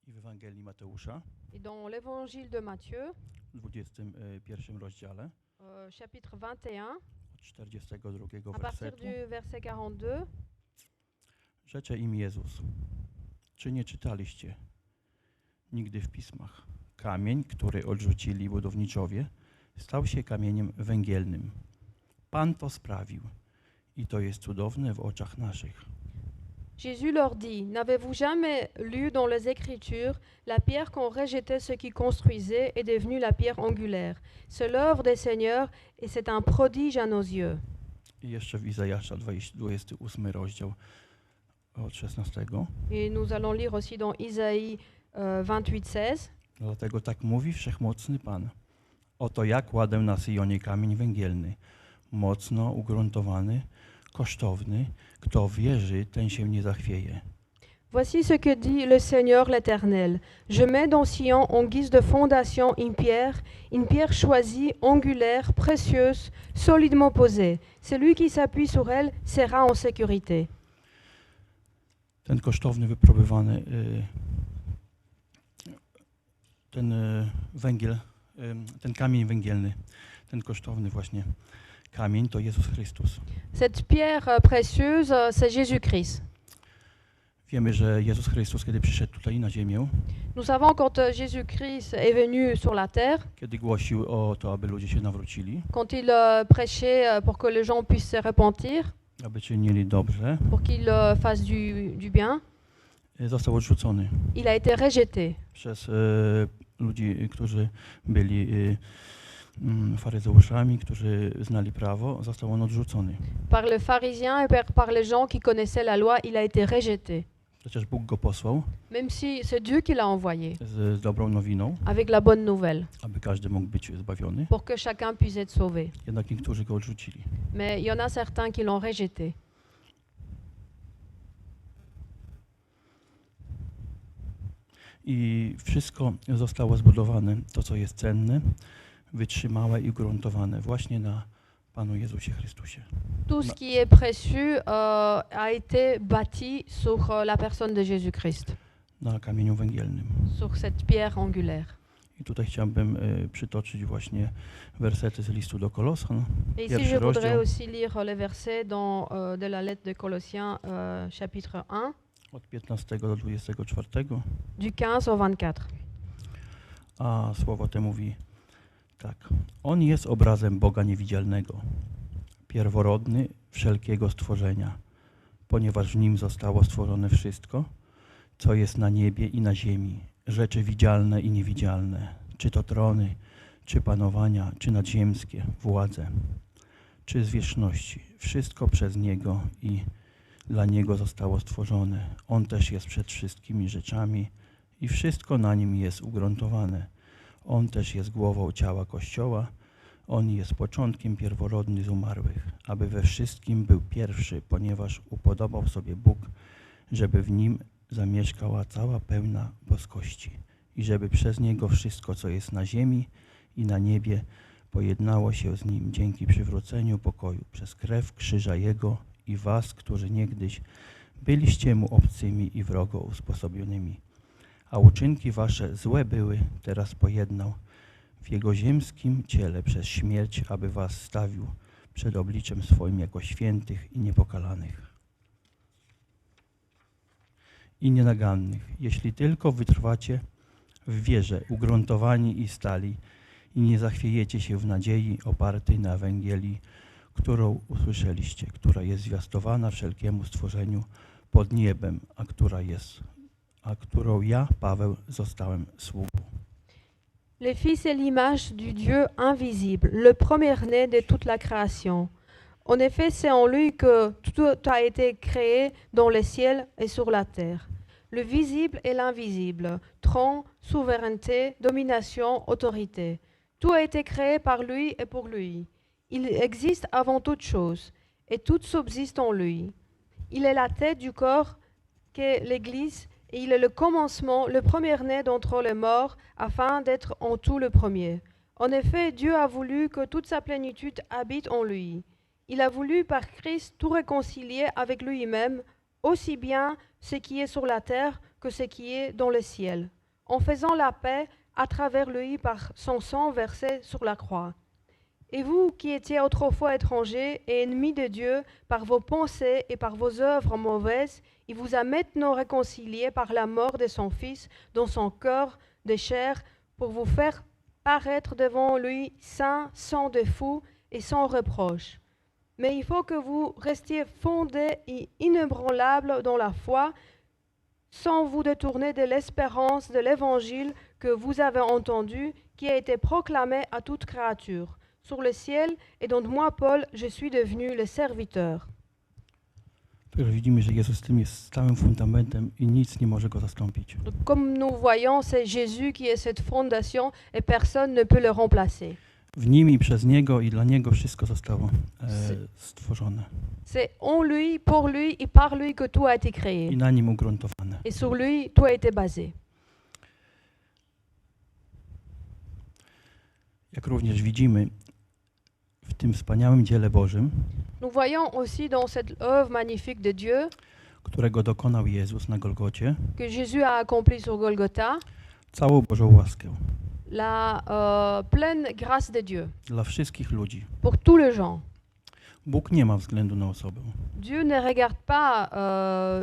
I w Ewangelii Mateusza, Et dans l'évangile de Matthieu, w 21 rozdziale, chapitre 21, od 42 à partir wersetu, du verset 42, rzecze im Jezus: czy nie czytaliście nigdy w pismach? Kamień, który odrzucili budowniczowie, stał się kamieniem węgielnym. Pan to sprawił i to jest cudowne w oczach naszych. Jésus leur dit, n'avez-vous jamais lu dans les Écritures, la pierre qu'ont rejetée ceux qui construisaient est devenue la pierre angulaire. C'est l'œuvre des Seigneurs et c'est un prodige à nos yeux. I jeszcze w Izajasza 28 rozdział od 16. Et nous allons lire aussi dans Isaïe 28:16. Dlatego tak mówi Wszechmocny Pan. Oto ja kładę na Syjonie kamień węgielny, mocno ugruntowany, kosztowny. Kto wierzy, ten się nie zachwieje. Voici ce que dit le Seigneur l'Éternel. Je mets dans Sion en guise de fondation une pierre choisie, angulaire, précieuse, solidement posée. Celui qui s'appuie sur elle sera en sécurité. Ten kosztowny, wypróbowany, ten węgiel, ten kamień węgielny, ten kosztowny właśnie kamień to Jezus Chrystus. Cette pierre précieuse, c'est Jésus-Christ. Wiemy, że Jezus Chrystus, kiedy przyszedł tutaj na ziemię, Nous savons quand Jésus-Christ est venu sur la terre, kiedy głosił o to, aby ludzie się nawrócili, quand il prêchait pour que les gens puissent se repentir, aby czynili dobrze, pour qu'ils fassent du bien, został odrzucony il a été rejeté przez ludzi, którzy byli faryzeuszami, którzy znali prawo. Został on odrzucony. par les pharisiens et par les gens qui connaissaient la loi, il a été rejeté. Przecież Bóg go posłał Même si c'est Dieu qui l'a envoyé z dobrą nowiną, avec la bonne nouvelle, aby każdy mógł być zbawiony. pour que chacun puisse être sauvé. Jednak niektórzy go odrzucili. Mais il y en a certains qui l'ont rejeté. I wszystko zostało zbudowane, to co jest cenne, wytrzymałe i ugruntowane właśnie na Panu Jezusie Chrystusie. Tout ce qui est précieux a été bâti sur la personne de Jésus-Christ, Na kamieniu węgielnym. sur cette pierre angulaire. I tutaj chciałbym przytoczyć właśnie wersety z listu do Kolosan. Et ici, Pierwszy je voudrais rozdział, aussi lire les versets de la lettre de Colossiens, chapitre 1, od 15 do 24. du 15 au 24. A słowo te mówi tak. On jest obrazem Boga niewidzialnego, pierworodny wszelkiego stworzenia, ponieważ w Nim zostało stworzone wszystko, co jest na niebie i na ziemi, rzeczy widzialne i niewidzialne, czy to trony, czy panowania, czy nadziemskie, władze, czy zwierzchności. Wszystko przez Niego i dla Niego zostało stworzone. On też jest przed wszystkimi rzeczami i wszystko na Nim jest ugruntowane. On też jest głową ciała Kościoła. On jest początkiem pierworodny z umarłych, aby we wszystkim był pierwszy, ponieważ upodobał sobie Bóg, żeby w Nim zamieszkała cała pełna boskości i żeby przez Niego wszystko, co jest na ziemi i na niebie, pojednało się z Nim dzięki przywróceniu pokoju przez krew krzyża Jego i was, którzy niegdyś byliście Mu obcymi i wrogo usposobionymi. A uczynki wasze złe były, teraz pojednał w Jego ziemskim ciele przez śmierć, aby was stawił przed obliczem swoim jako świętych i niepokalanych i nienagannych, jeśli tylko wytrwacie w wierze, ugruntowani i stali i nie zachwiejecie się w nadziei opartej na Ewangelii, którą usłyszeliście, która jest zwiastowana wszelkiemu stworzeniu pod niebem, a którą ja, Paweł, zostałem sługą. Le Fils est l'image du Dieu invisible, le premier-né de toute la création. En effet, c'est en lui que tout a été créé dans le ciel et sur la terre. Le visible et l'invisible, trône, souveraineté, domination, autorité. Tout a été créé par lui et pour lui. Il existe avant toute chose, et tout subsiste en lui. Il est la tête du corps qu'est l'Église, et il est le commencement, le premier-né d'entre les morts, afin d'être en tout le premier. En effet, Dieu a voulu que toute sa plénitude habite en lui. Il a voulu par Christ tout réconcilier avec lui-même, aussi bien ce qui est sur la terre que ce qui est dans le ciel, en faisant la paix à travers lui par son sang versé sur la croix. Et vous qui étiez autrefois étrangers et ennemis de Dieu par vos pensées et par vos œuvres mauvaises, il vous a maintenant réconciliés par la mort de son Fils dans son cœur de chair pour vous faire paraître devant lui saint, sans défaut et sans reproche. Mais il faut que vous restiez fondés et inébranlables dans la foi, sans vous détourner de l'espérance de l'Évangile que vous avez entendu, qui a été proclamé à toute créature, sur le ciel, et dont moi, Paul, je suis devenu le serviteur. Także widzimy, że Jezus tym jest stałym fundamentem i nic nie może Go zastąpić. Donc, comme nous voyons, c'est Jésus qui est cette fondation et personne ne peut le remplacer. W Nim i przez Niego i dla Niego wszystko zostało stworzone C'est en lui, pour lui et par lui que tout a été créé. i na Nim ugruntowane. Et sur lui, tout a été basé. Jak również widzimy w tym wspaniałym dziele Bożym, Nous voyons aussi dans cette œuvre magnifique de Dieu którego dokonał Jezus na Golgocie, que Jésus a accompli sur Golgotha, całą Bożą łaskę la pleine grâce de Dieu dla wszystkich ludzi. pour tous les gens. Bóg nie ma względu na osobę, Dieu ne regarde pas,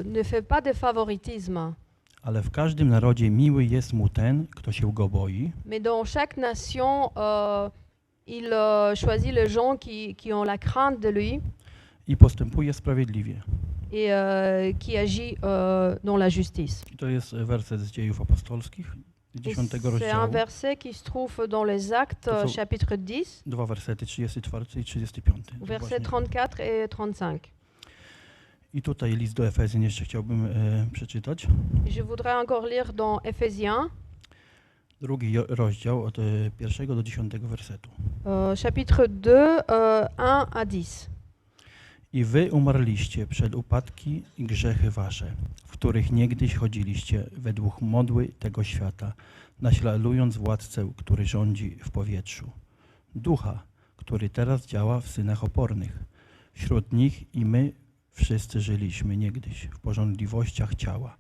ne fait pas de favoritisme, ale w każdym narodzie miły jest Mu ten, kto się Go boi mais dans chaque nation, il choisit les gens qui ont la crainte de lui i postępuje sprawiedliwie. et qui agit dans la justice. I to jest werset z Dziejów Apostolskich, Et 10 c'est un rozdziału. verset qui se trouve dans les Actes, To są- chapitre 10, Dwa wersety, 34 i 35. To versets właśnie. 34 et 35. I tutaj list do Efezjan jeszcze chciałbym przeczytać. Je voudrais encore lire dans Éphésiens, Drugi rozdział od 1 do 10 wersetu. chapitre 2, 1 à 10. I wy umarliście przed upadki i grzechy wasze, w których niegdyś chodziliście według modły tego świata, naśladując władcę, który rządzi w powietrzu, ducha, który teraz działa w synach opornych. Wśród nich i my wszyscy żyliśmy niegdyś w pożądliwościach ciała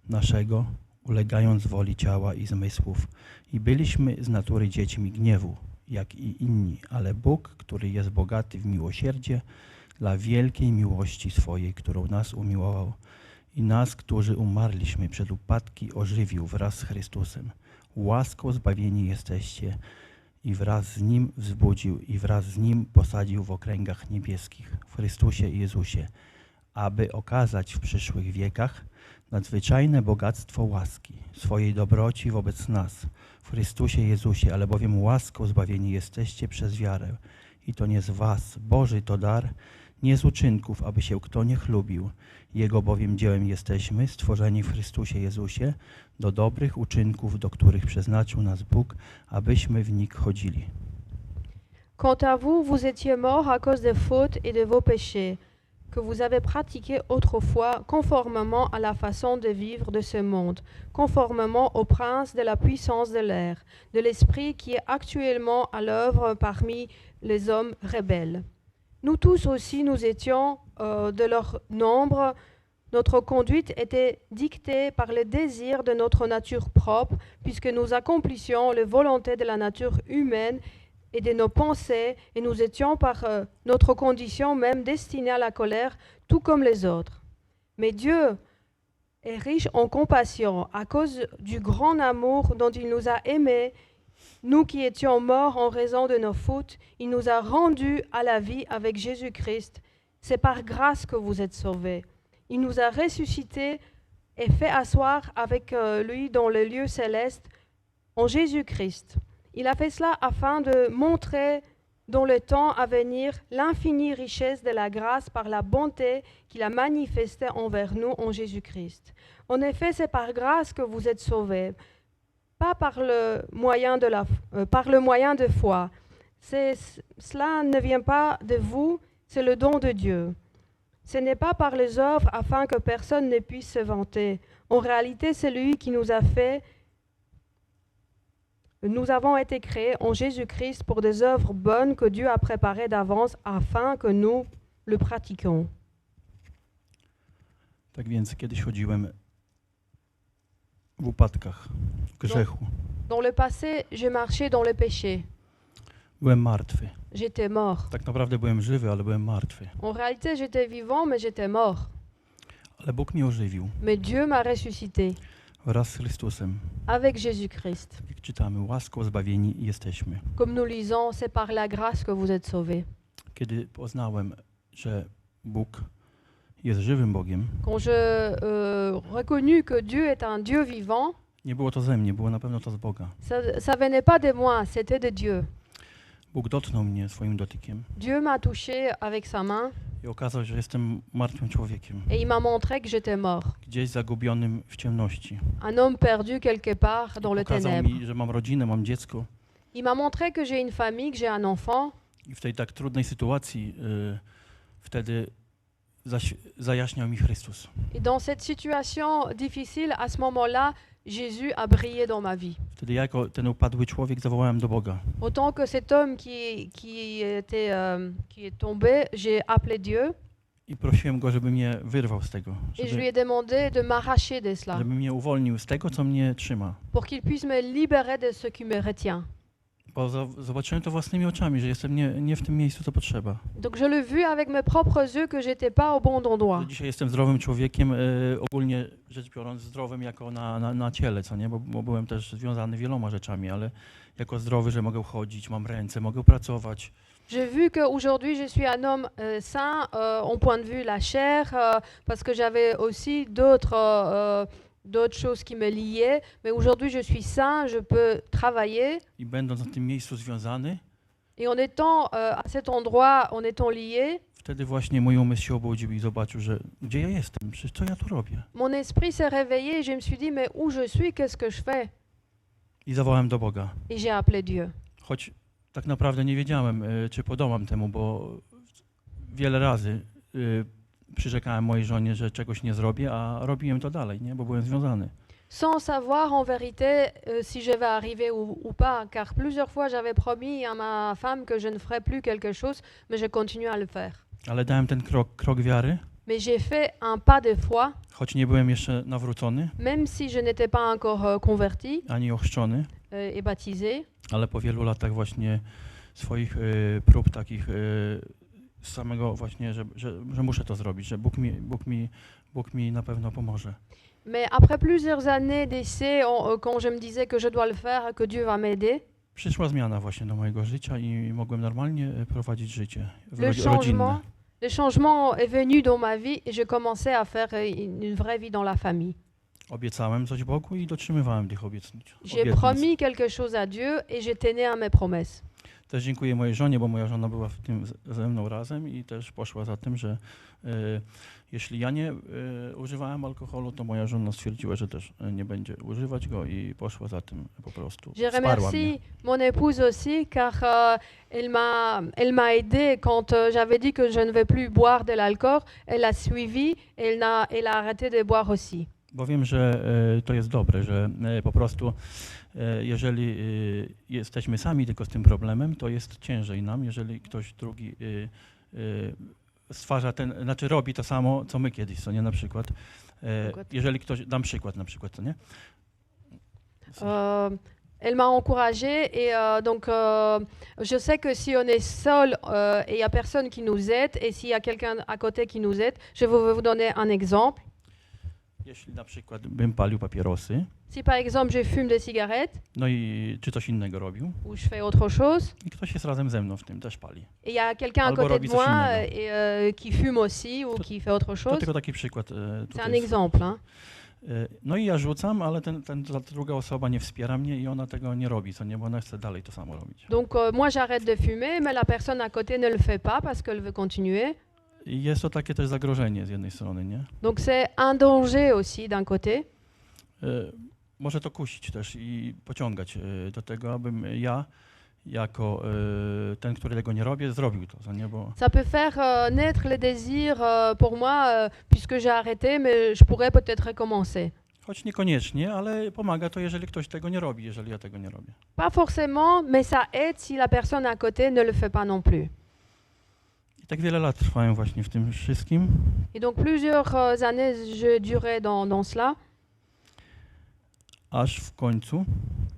naszego, ulegając woli ciała i zmysłów. I byliśmy z natury dziećmi gniewu, jak i inni, ale Bóg, który jest bogaty w miłosierdzie, dla wielkiej miłości swojej, którą nas umiłował i nas, którzy umarliśmy przed upadki, ożywił wraz z Chrystusem. Łaską zbawieni jesteście i wraz z Nim wzbudził i wraz z Nim posadził w okręgach niebieskich w Chrystusie Jezusie, aby okazać w przyszłych wiekach nadzwyczajne bogactwo łaski, swojej dobroci wobec nas w Chrystusie Jezusie, ale bowiem łaską zbawieni jesteście przez wiarę. I to nie z was, Boży to dar, nie z uczynków, aby się kto nie chlubił. Jego bowiem dziełem jesteśmy, stworzeni w Chrystusie Jezusie, do dobrych uczynków, do których przeznaczył nas Bóg, abyśmy w nich chodzili. Quant à vous, vous étiez morts à cause des fautes et de vos péchés, que vous avez pratiqués autrefois conformément à la façon de vivre de ce monde, conformément au prince de la puissance de l'air, de l'esprit qui est actuellement à l'œuvre parmi les hommes rebelles. Nous tous aussi, nous étions de leur nombre. Notre conduite était dictée par les désirs de notre nature propre, puisque nous accomplissions les volontés de la nature humaine et de nos pensées, et nous étions par notre condition même destinés à la colère, tout comme les autres. Mais Dieu est riche en compassion à cause du grand amour dont il nous a aimés. Nous qui étions morts en raison de nos fautes, il nous a rendus à la vie avec Jésus-Christ. C'est par grâce que vous êtes sauvés. Il nous a ressuscités et fait asseoir avec lui dans le lieu céleste en Jésus-Christ. Il a fait cela afin de montrer dans le temps à venir l'infinie richesse de la grâce par la bonté qu'il a manifestée envers nous en Jésus-Christ. En effet, c'est par grâce que vous êtes sauvés, pas par le moyen de foi. Cela ne vient pas de vous, c'est le don de Dieu. Ce n'est pas par les œuvres afin que personne ne puisse se vanter. En réalité, c'est lui qui nous a fait. Nous avons été créés en Jésus-Christ pour des œuvres bonnes que Dieu a préparées d'avance afin que nous le pratiquions. Tak więc kiedyś chodziłem w upadkach, w grzechu. Dans le passé, je marchais dans le péché. Byłem martwy. J'étais mort. Tak naprawdę byłem żywy, ale byłem martwy. En réalité, j'étais vivant, mais j'étais mort. Ale Bóg mnie ożywił Mais Dieu m'a ressuscité wraz z Chrystusem. avec Jésus-Christ. Jak czytamy, łaską zbawieni jesteśmy. Comme nous lisons, c'est par la grâce que vous êtes sauvés. Kiedy poznałem, że Bóg jest żywym Bogiem, Quand je reconnus que Dieu est un Dieu vivant, nie było to ze mnie, było na pewno to z Boga. ça venait pas de moi, c'était de Dieu. Bóg dotknął mnie swoim dotykiem Dieu m'a touché avec sa main i okazał, że jestem martwym człowiekiem, et il m'a montré que j'étais mort. gdzieś zagubionym w ciemności. Un homme perdu quelque part dans le Pokazał ténèbre. mi, że mam rodzinę, mam dziecko Il m'a montré que j'ai une famille, que j'ai un enfant. i w tej tak trudnej sytuacji wtedy zajaśniał mi Chrystus. Et dans cette situation difficile, à ce moment-là, Jésus a brillé dans ma vie. Wtedy ja jako ten upadły człowiek zawołałem do Boga. Autant que cet homme qui est tombé, j'ai appelé Dieu I prosiłem Go, żeby mnie wyrwał z tego, et je lui ai demandé de m'arracher de cela żeby mnie uwolnił z tego, co mnie trzyma. pour qu'il puisse me libérer de ce qui me retient. Bo zobaczyłem to własnymi oczami, że jestem nie w tym miejscu, co potrzeba. Donc je l'ai vu avec mes propres yeux que j'étais pas au bon endroit. Że dzisiaj jestem zdrowym człowiekiem, ogólnie rzecz biorąc zdrowym jako na ciele, co nie? Bo byłem też związany wieloma rzeczami, ale jako zdrowy, że mogę chodzić, mam ręce, mogę pracować. J'ai vu qu'aujourd'hui je suis un homme sain en point de vue la chair, parce que j'avais aussi d'autres choses qui me liaient, mais aujourd'hui je suis sain, je peux travailler. I będąc na tym miejscu związany, Et en étant à cet endroit, en étant lié, wtedy właśnie mój umysł się obudził i zobaczył, że gdzie ja jestem, przecież co ja tu robię. mon esprit s'est réveillé et je me suis dit, mais où je suis, qu'est-ce que je fais? I zawołałem do Boga. Et j'ai appelé Dieu. Choć tak naprawdę nie wiedziałem, czy podołam temu, bo wiele razy przyrzekałem mojej żonie, że czegoś nie zrobię, a robiłem to dalej, nie? Bo byłem związany. sans savoir en vérité si je vais arriver ou pas, car plusieurs fois j'avais promis à ma femme que je ne ferais plus quelque chose, mais je continue à le faire. Ale dałem ten krok wiary, Mais j'ai fait un pas de foi, choć nie byłem jeszcze nawrócony, même si je n'étais pas encore converti ani ochrzczony, et baptisé. ale po wielu latach właśnie swoich prób takich samego właśnie, że muszę to zrobić, że Bóg mi na pewno pomoże. Mais après plusieurs années d'essai, quand je me disais que je dois le faire, que Dieu va m'aider, Przyszła zmiana właśnie do mojego życia i mogłem normalnie prowadzić życie le rodzinne. changement est venu dans ma vie et je commençais à faire une vraie vie dans la famille. Obiecałem coś Bogu i dotrzymywałem tych obietnic. J'ai promis quelque chose à Dieu et j'ai tenu à mes promesses. Też dziękuję mojej żonie, bo moja żona była w tym ze mną razem i też poszła za tym, że jeśli ja nie używałem alkoholu, to moja żona stwierdziła, że też nie będzie używać go i poszła za tym po prostu. Je Wsparła mnie. remercie mon épouse aussi car elle m'a aidé quand j'avais dit que je ne vais plus boire de l'alcool. Elle a suivi et elle a arrêté de boire aussi. Bo wiem, że to jest dobre, że po prostu jeżeli jesteśmy sami tylko z tym problemem, to jest ciężej nam, jeżeli ktoś drugi stwarza znaczy robi to samo, co my kiedyś, co nie, na przykład. Jeżeli ktoś, dam przykład na przykład, co nie? Elle m'a encouragée et donc je sais que si on est seul et il n'y a personne qui nous aide et s'il y a quelqu'un à côté qui nous aide, je vais vous donner un exemple. Jeśli na przykład bym palił papierosy, Si par exemple je fume des cigarettes no i czy coś innego robił, ou je fais autre chose, i ktoś jest razem ze mną w tym, też pali. et il y a quelqu'un à Albo côté robi de coś moi innego. et, qui fume aussi ou To- qui fait autre To chose, tylko taki przykład. c'est Tutaj un jest. exemple. Hein. No i ja rzucam, ale ta druga osoba nie wspiera mnie i ona tego nie robi, co nie, bo ona chce dalej to samo robić. Donc moi j'arrête de fumer, mais la personne à côté ne le fait pas parce qu'elle veut continuer. I jest to takie też zagrożenie z jednej strony, nie? Donc c'est un danger aussi d'un côté. Może to kusić też i pociągać do tego, abym ja jako ten, który tego nie robię, zrobił to, co nie, bo Ça peut faire naître le désir pour moi, puisque j'ai arrêté, mais je pourrais peut-être recommencer. choć niekoniecznie, ale pomaga to, jeżeli ktoś tego nie robi, jeżeli ja tego nie robię. Pas forcément, mais ça aide si la personne à côté ne le fait pas non plus. I tak wiele lat trwałem właśnie w tym wszystkim, Et donc plusieurs années, je durais dans cela, aż w końcu,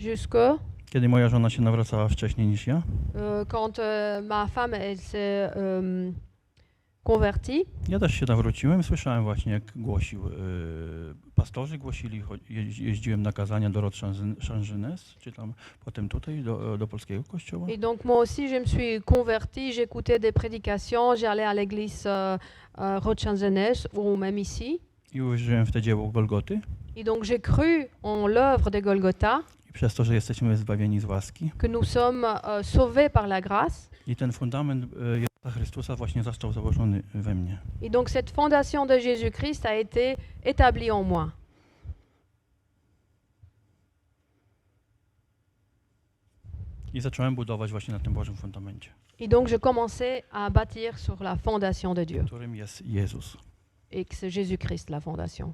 jusque kiedy moja żona się nawracała wcześniej niż ja, quand ma femme elle s'est convertie. ja też się nawróciłem, słyszałem właśnie, jak głosił, pastorzy głosili, jeździłem na kazania do Rod-Changenes, czy tam potem tutaj do polskiego kościoła. Et donc moi aussi, je me suis convertie, j'écoutais des prédications, j'allais à l'église Rod-Changenes ou même ici. I uwierzyłem w te dzieło Golgoty Et donc j'ai cru en l'œuvre de Golgotha, i przez to, że jesteśmy zbawieni z łaski. que nous sommes sauvés par la grâce. I ten fundament Jezusa Chrystusa właśnie został założony we mnie. Et donc cette fondation de Jésus-Christ a été établie en moi. I zacząłem budować właśnie na tym Bożym fundamencie, Et donc je commençais à bâtir sur la fondation de Dieu. którym jest Jezus. Et que c'est Jésus-Christ la fondation.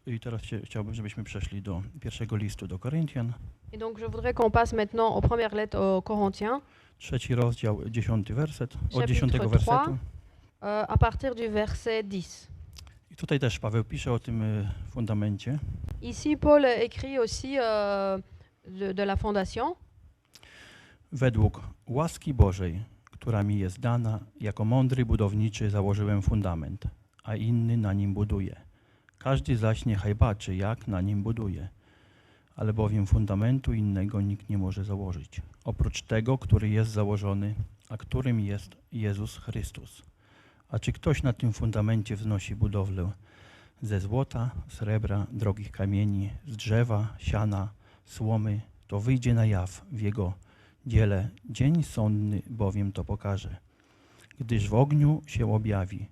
I teraz chciałbym, żebyśmy przeszli do pierwszego listu do Koryntian, Et donc je voudrais qu'on passe maintenant aux premières lettres aux Corinthiens, 3 rozdział, 10 werset, od Chapitre 10 3. wersetu. à partir du verset 10. I tutaj też Paweł pisze o tym fundamencie. Ici, Paul écrit aussi de la fondation. Według łaski Bożej, która mi jest dana, jako mądry budowniczy założyłem fundament, a inny na nim buduje. Każdy zaś niechaj baczy, jak na nim buduje. Ale bowiem fundamentu innego nikt nie może założyć, oprócz tego, który jest założony, a którym jest Jezus Chrystus. A czy ktoś na tym fundamencie wznosi budowlę ze złota, srebra, drogich kamieni, z drzewa, siana, słomy, to wyjdzie na jaw w jego dziele. Dzień sądny bowiem to pokaże, gdyż w ogniu się objawi.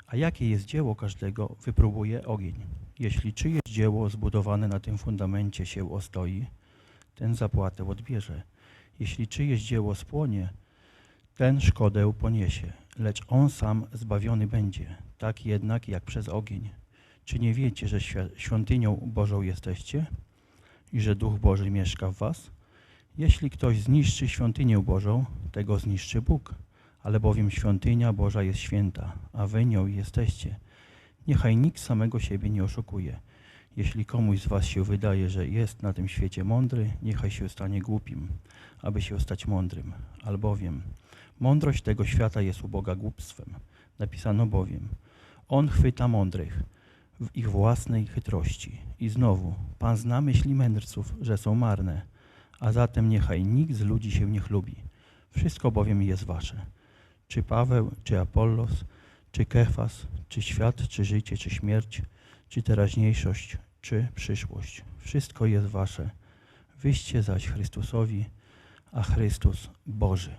A jakie jest dzieło każdego, wypróbuje ogień. Jeśli czyjeś dzieło zbudowane na tym fundamencie się ostoi, ten zapłatę odbierze. Jeśli czyjeś dzieło spłonie, ten szkodę poniesie, lecz on sam zbawiony będzie, tak jednak jak przez ogień. Czy nie wiecie, że świątynią Bożą jesteście i że Duch Boży mieszka w was? Jeśli ktoś zniszczy świątynię Bożą, tego zniszczy Bóg, ale bowiem świątynia Boża jest święta, a wy nią jesteście. Niechaj nikt samego siebie nie oszukuje. Jeśli komuś z was się wydaje, że jest na tym świecie mądry, niechaj się stanie głupim, aby się stać mądrym. Albowiem mądrość tego świata jest u Boga głupstwem. Napisano bowiem, On chwyta mądrych w ich własnej chytrości. I znowu, Pan zna myśli mędrców, że są marne, a zatem niechaj nikt z ludzi się nie chlubi. Wszystko bowiem jest wasze. Czy Paweł, czy Apollos, czy Kefas, czy świat, czy życie, czy śmierć, czy teraźniejszość, czy przyszłość. Wszystko jest wasze. Wyście zaś Chrystusowi, a Chrystus Boży.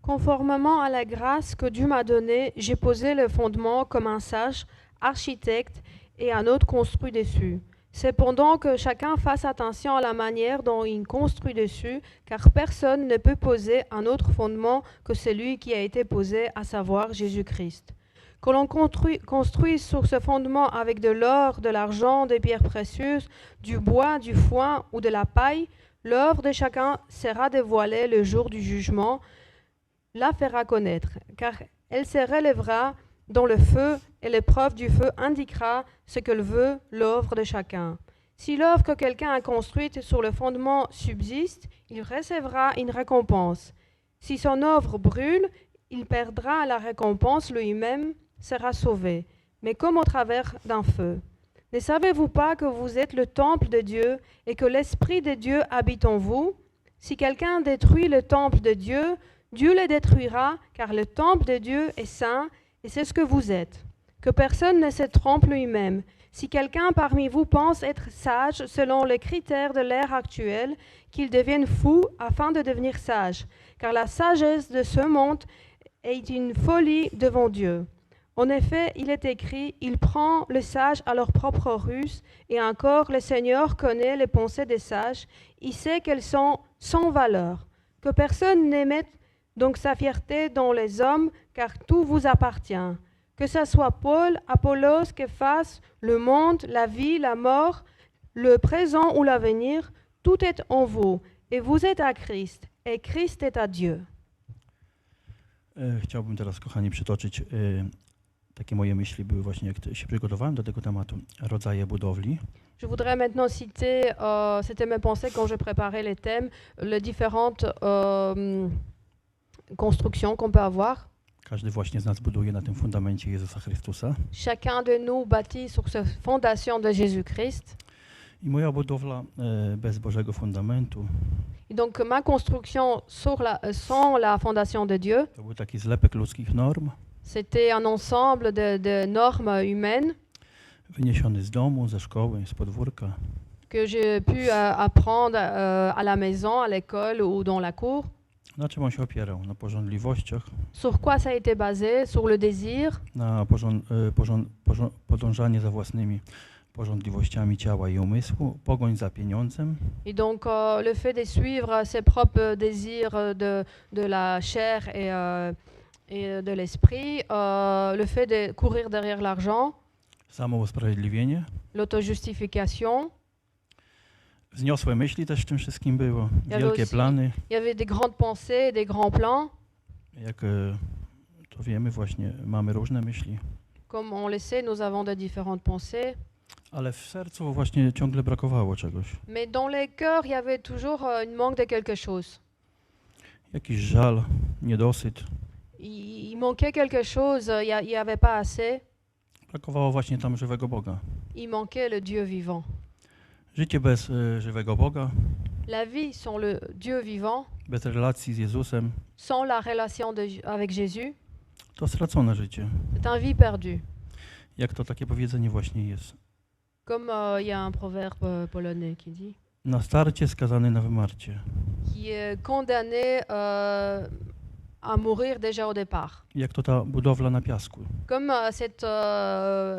Conformément à la grâce que Dieu m'a donnée, j'ai posé le fondement comme un sage, architecte, et un autre construit dessus. Cependant que chacun fasse attention à la manière dont il construit dessus, car personne ne peut poser un autre fondement que celui qui a été posé, à savoir Jésus-Christ. Que l'on construit sur ce fondement avec de l'or, de l'argent, des pierres précieuses, du bois, du foin ou de la paille, l'œuvre de chacun sera dévoilée le jour du jugement, la fera connaître, car elle se relèvera dans le feu, et l'épreuve du feu indiquera ce que veut l'œuvre de chacun. Si l'œuvre que quelqu'un a construite sur le fondement subsiste, il recevra une récompense. Si son œuvre brûle, il perdra la récompense, lui-même sera sauvé, mais comme au travers d'un feu. Ne savez-vous pas que vous êtes le temple de Dieu et que l'Esprit de Dieu habite en vous? Si quelqu'un détruit le temple de Dieu, Dieu le détruira, car le temple de Dieu est saint, et c'est ce que vous êtes. Que personne ne se trompe lui-même. Si quelqu'un parmi vous pense être sage selon les critères de l'ère actuelle, qu'il devienne fou afin de devenir sage, car la sagesse de ce monde est une folie devant Dieu. En effet, il est écrit, il prend les sages à leur propre ruse, et encore le Seigneur connaît les pensées des sages, il sait qu'elles sont sans valeur. Que personne ne mette donc sa fierté dans les hommes, car tout vous appartient. Que ce soit Paul, Apollos, Képhas, le monde, la vie, la mort, le présent ou l'avenir, tout est en vous, et vous êtes à Christ, et Christ est à Dieu. Chciałbym teraz, kochani, przytoczyć takie moje myśli były właśnie, jak się przygotowałem do tego tematu, rodzaje budowli. Je voudrais maintenant citer, c'était mes pensées quand je préparais les thèmes, les différentes constructions qu'on peut avoir. Każdy właśnie z nas buduje na tym fundamencie Jezusa Chrystusa. Chacun de nous bâtit sur cette fondation de Jésus-Christ. I moja budowla bez Bożego fundamentu Et donc ma construction sans la fondation de Dieu, to był taki zlepek ludzkich norm, c'était un ensemble de normes humaines wyniesiony z domu, ze szkoły, z podwórka. que j'ai pu apprendre à la maison, à l'école ou dans la cour. Na czym on się opierał? Na pożądliwościach, Sur quoi ça a été basé? Sur le désir, na podążanie za własnymi pożądliwościami ciała i umysłu, pogoń za pieniądzem, et donc le fait de suivre ses propres désirs de la chair et de l'esprit, le fait de courir derrière l'argent, samousprawiedliwienie. l'autojustification. Wzniosłe myśli też w tym wszystkim było, Ja wielkie aussi. plany. Il y avait des grandes pensées, des grands plans. Jak to wiemy, właśnie mamy różne myśli, Comme on le sait, nous avons de différentes pensées. ale w sercu właśnie ciągle brakowało czegoś. Mais dans les cœurs, il y avait toujours une manque de quelque chose. Jakiś żal, niedosyt. Il manquait quelque chose, il n'y avait pas assez. Brakowało właśnie tam żywego Boga. Il manquait le Dieu vivant. Życie bez żywego Boga, La vie sans le Dieu vivant, bez relacji z Jezusem, sans la relation avec Jésus, to stracone życie. c'est une vie perdue. Jak to takie powiedzenie właśnie jest. Comme il y a un proverbe polonais qui dit, Na starcie skazany na wymarcie. qui est condamné à mourir déjà au départ. Jak to ta budowla na piasku. Comme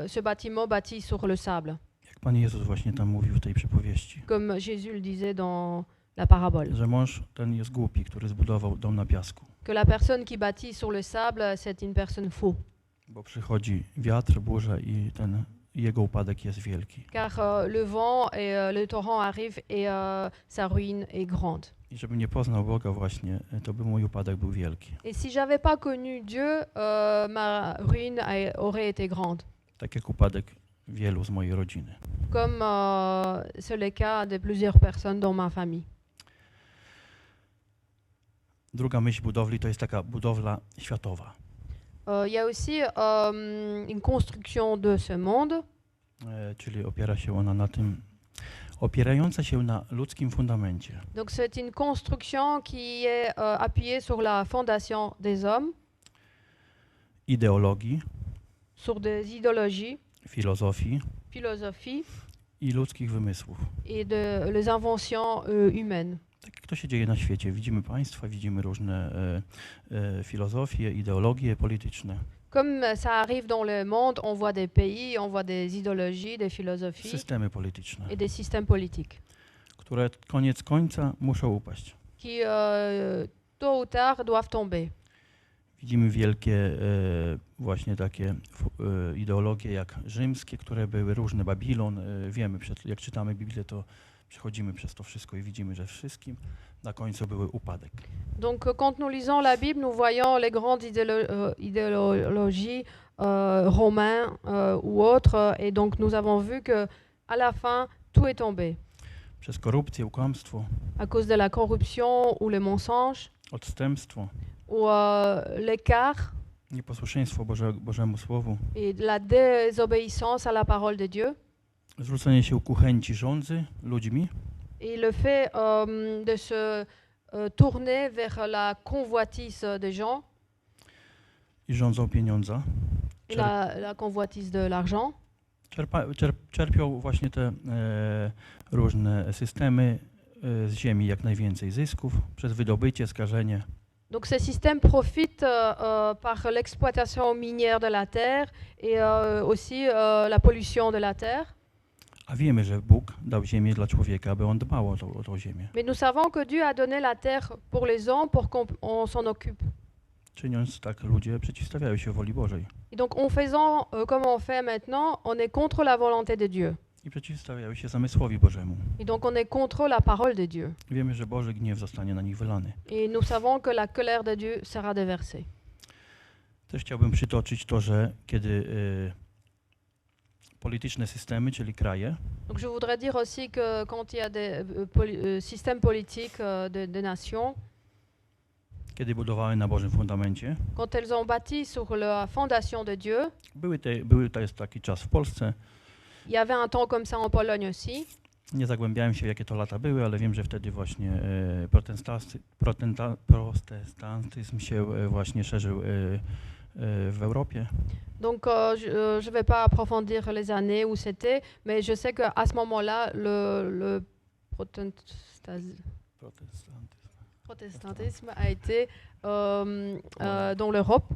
ce bâtiment bâti sur le sable, Jak Pan Jezus właśnie tam mówił w tej przypowieści. comme Jésus le disait dans la parabole. Że mąż ten jest głupi, który zbudował dom na piasku. Que la personne qui bâtit sur le sable, c'est une personne fou. Bo przychodzi wiatr, burza i ten jego upadek jest wielki. car le vent et le torrent arrivent et sa ruine est grande. I żebym nie poznał Boga właśnie, to by mój upadek był wielki. Et si j'avais pas connu Dieu, ma ruine aurait été grande, Tak jak upadek wielu z mojej rodziny. comme c'est le cas de plusieurs personnes dans ma famille. Druga myśl budowli to jest taka budowla światowa. Il y a aussi une construction de ce monde, Czyli opiera się ona na tym, opierająca się na ludzkim fundamencie. donc c'est une construction qui est appuyée sur la fondation des hommes, Ideologii, sur des idéologies, filozofii philosophie i ludzkich wymysłów. et de les inventions humaines. Tak jak to się dzieje na świecie. Widzimy państwa, widzimy różne filozofie, ideologie polityczne, Comme ça arrive dans le monde, on voit des pays, on voit des idéologies, des philosophies systemy polityczne, et des systèmes politiques które koniec końca muszą upaść. qui, tôt ou tard, doivent tomber. Widzimy wielkie właśnie takie ideologie jak rzymskie, które były różne, Babilon. Wiemy, jak czytamy Biblię, to przechodzimy przez to wszystko i widzimy, że wszystkim na końcu były upadek. Donc, quand nous lisons la Bible, nous voyons les grandes idéologies romaines ou autres, et donc nous avons vu que à la fin, tout est tombé Przez korupcję, kłamstwo, à cause de la corruption ou le mensonge odstępstwo, ou l'écart nieposłuszeństwo Bożemu Słowu, et la désobéissance à la parole de Dieu. zwrócenie się ku chęci rządzy ludźmi, Et le fait de se tourner vers la convoitise des gens, i rządzą pieniądza. et la convoitise de l'argent. Czerpią właśnie te różne systemy z ziemi jak najwięcej zysków przez wydobycie, skażenie. Donc ce système profite par l'exploitation minière de la terre et aussi la pollution de la terre. A wiemy, że Bóg dał ziemię dla człowieka, aby on dbał o tą ziemię. Mais nous savons que Dieu a donné la terre pour les hommes pour qu'on s'en occupe. Czyniąc tak, ludzie przeciwstawiają się woli Bożej Et donc en faisant comme on fait maintenant, on est contre la volonté de Dieu. i przeciwstawiają się zamysłowi Bożemu. Et donc on est contre la parole de Dieu. Wiemy, że Boży gniew zostanie na nich wylany. Et nous savons que la colère de Dieu sera déversée. Też chciałbym przytoczyć to, że kiedy polityczne systemy, czyli kraje, Donc je voudrais dire aussi que quand il y a des systèmes politiques de nations, kiedy budowały na Bożym fundamencie, quand elles ont bâti sur la fondation de Dieu, to jest taki czas w Polsce. il y avait un temps comme ça en Pologne aussi. Nie zagłębiałem się, jakie to lata były, ale wiem, że wtedy właśnie protestantyzm się właśnie szerzył w Europie. Donc je ne vais pas approfondir les années où c'était, mais je sais qu'à ce moment-là, le protestantisme a été dans l'Europe.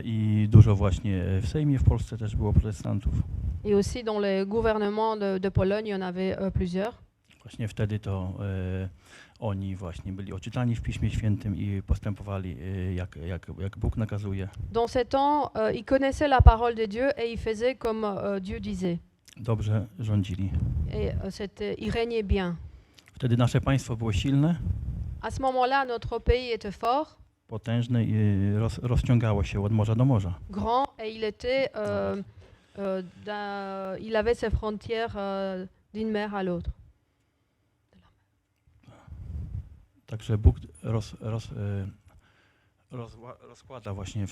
I dużo właśnie w Sejmie w Polsce też było protestantów. Et aussi dans les gouvernements de Pologne, il y en avait plusieurs. Właśnie wtedy to oni właśnie byli oczytani w Piśmie Świętym i postępowali jak Bóg nakazuje. Dans ces temps, ils connaissaient la parole de Dieu et ils faisaient comme Dieu disait. Dobrze rządzili. Et ils régnaient bien. Wtedy nasze państwo było silne, À ce moment-là, notre pays était fort, potężne i rozciągało się od morza do morza. grand, et il était, il avait ses frontières d'une mer à l'autre. Także Bóg rozkłada właśnie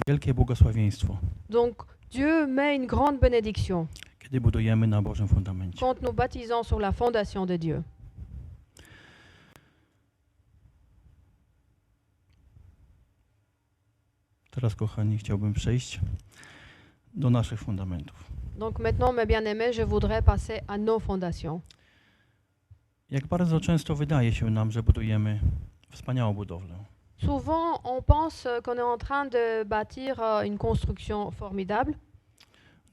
wielkie błogosławieństwo, Donc Dieu met une grande bénédiction kiedy budujemy na Bożym fundamencie. quand nous baptisons sur la fondation de Dieu. Teraz, kochani, chciałbym przejść do naszych fundamentów. Donc maintenant, mes bien-aimés, je voudrais passer à nos fondations. Jak bardzo często wydaje się nam, że budujemy wspaniałą budowlę, Souvent, on pense qu'on est en train de bâtir une construction formidable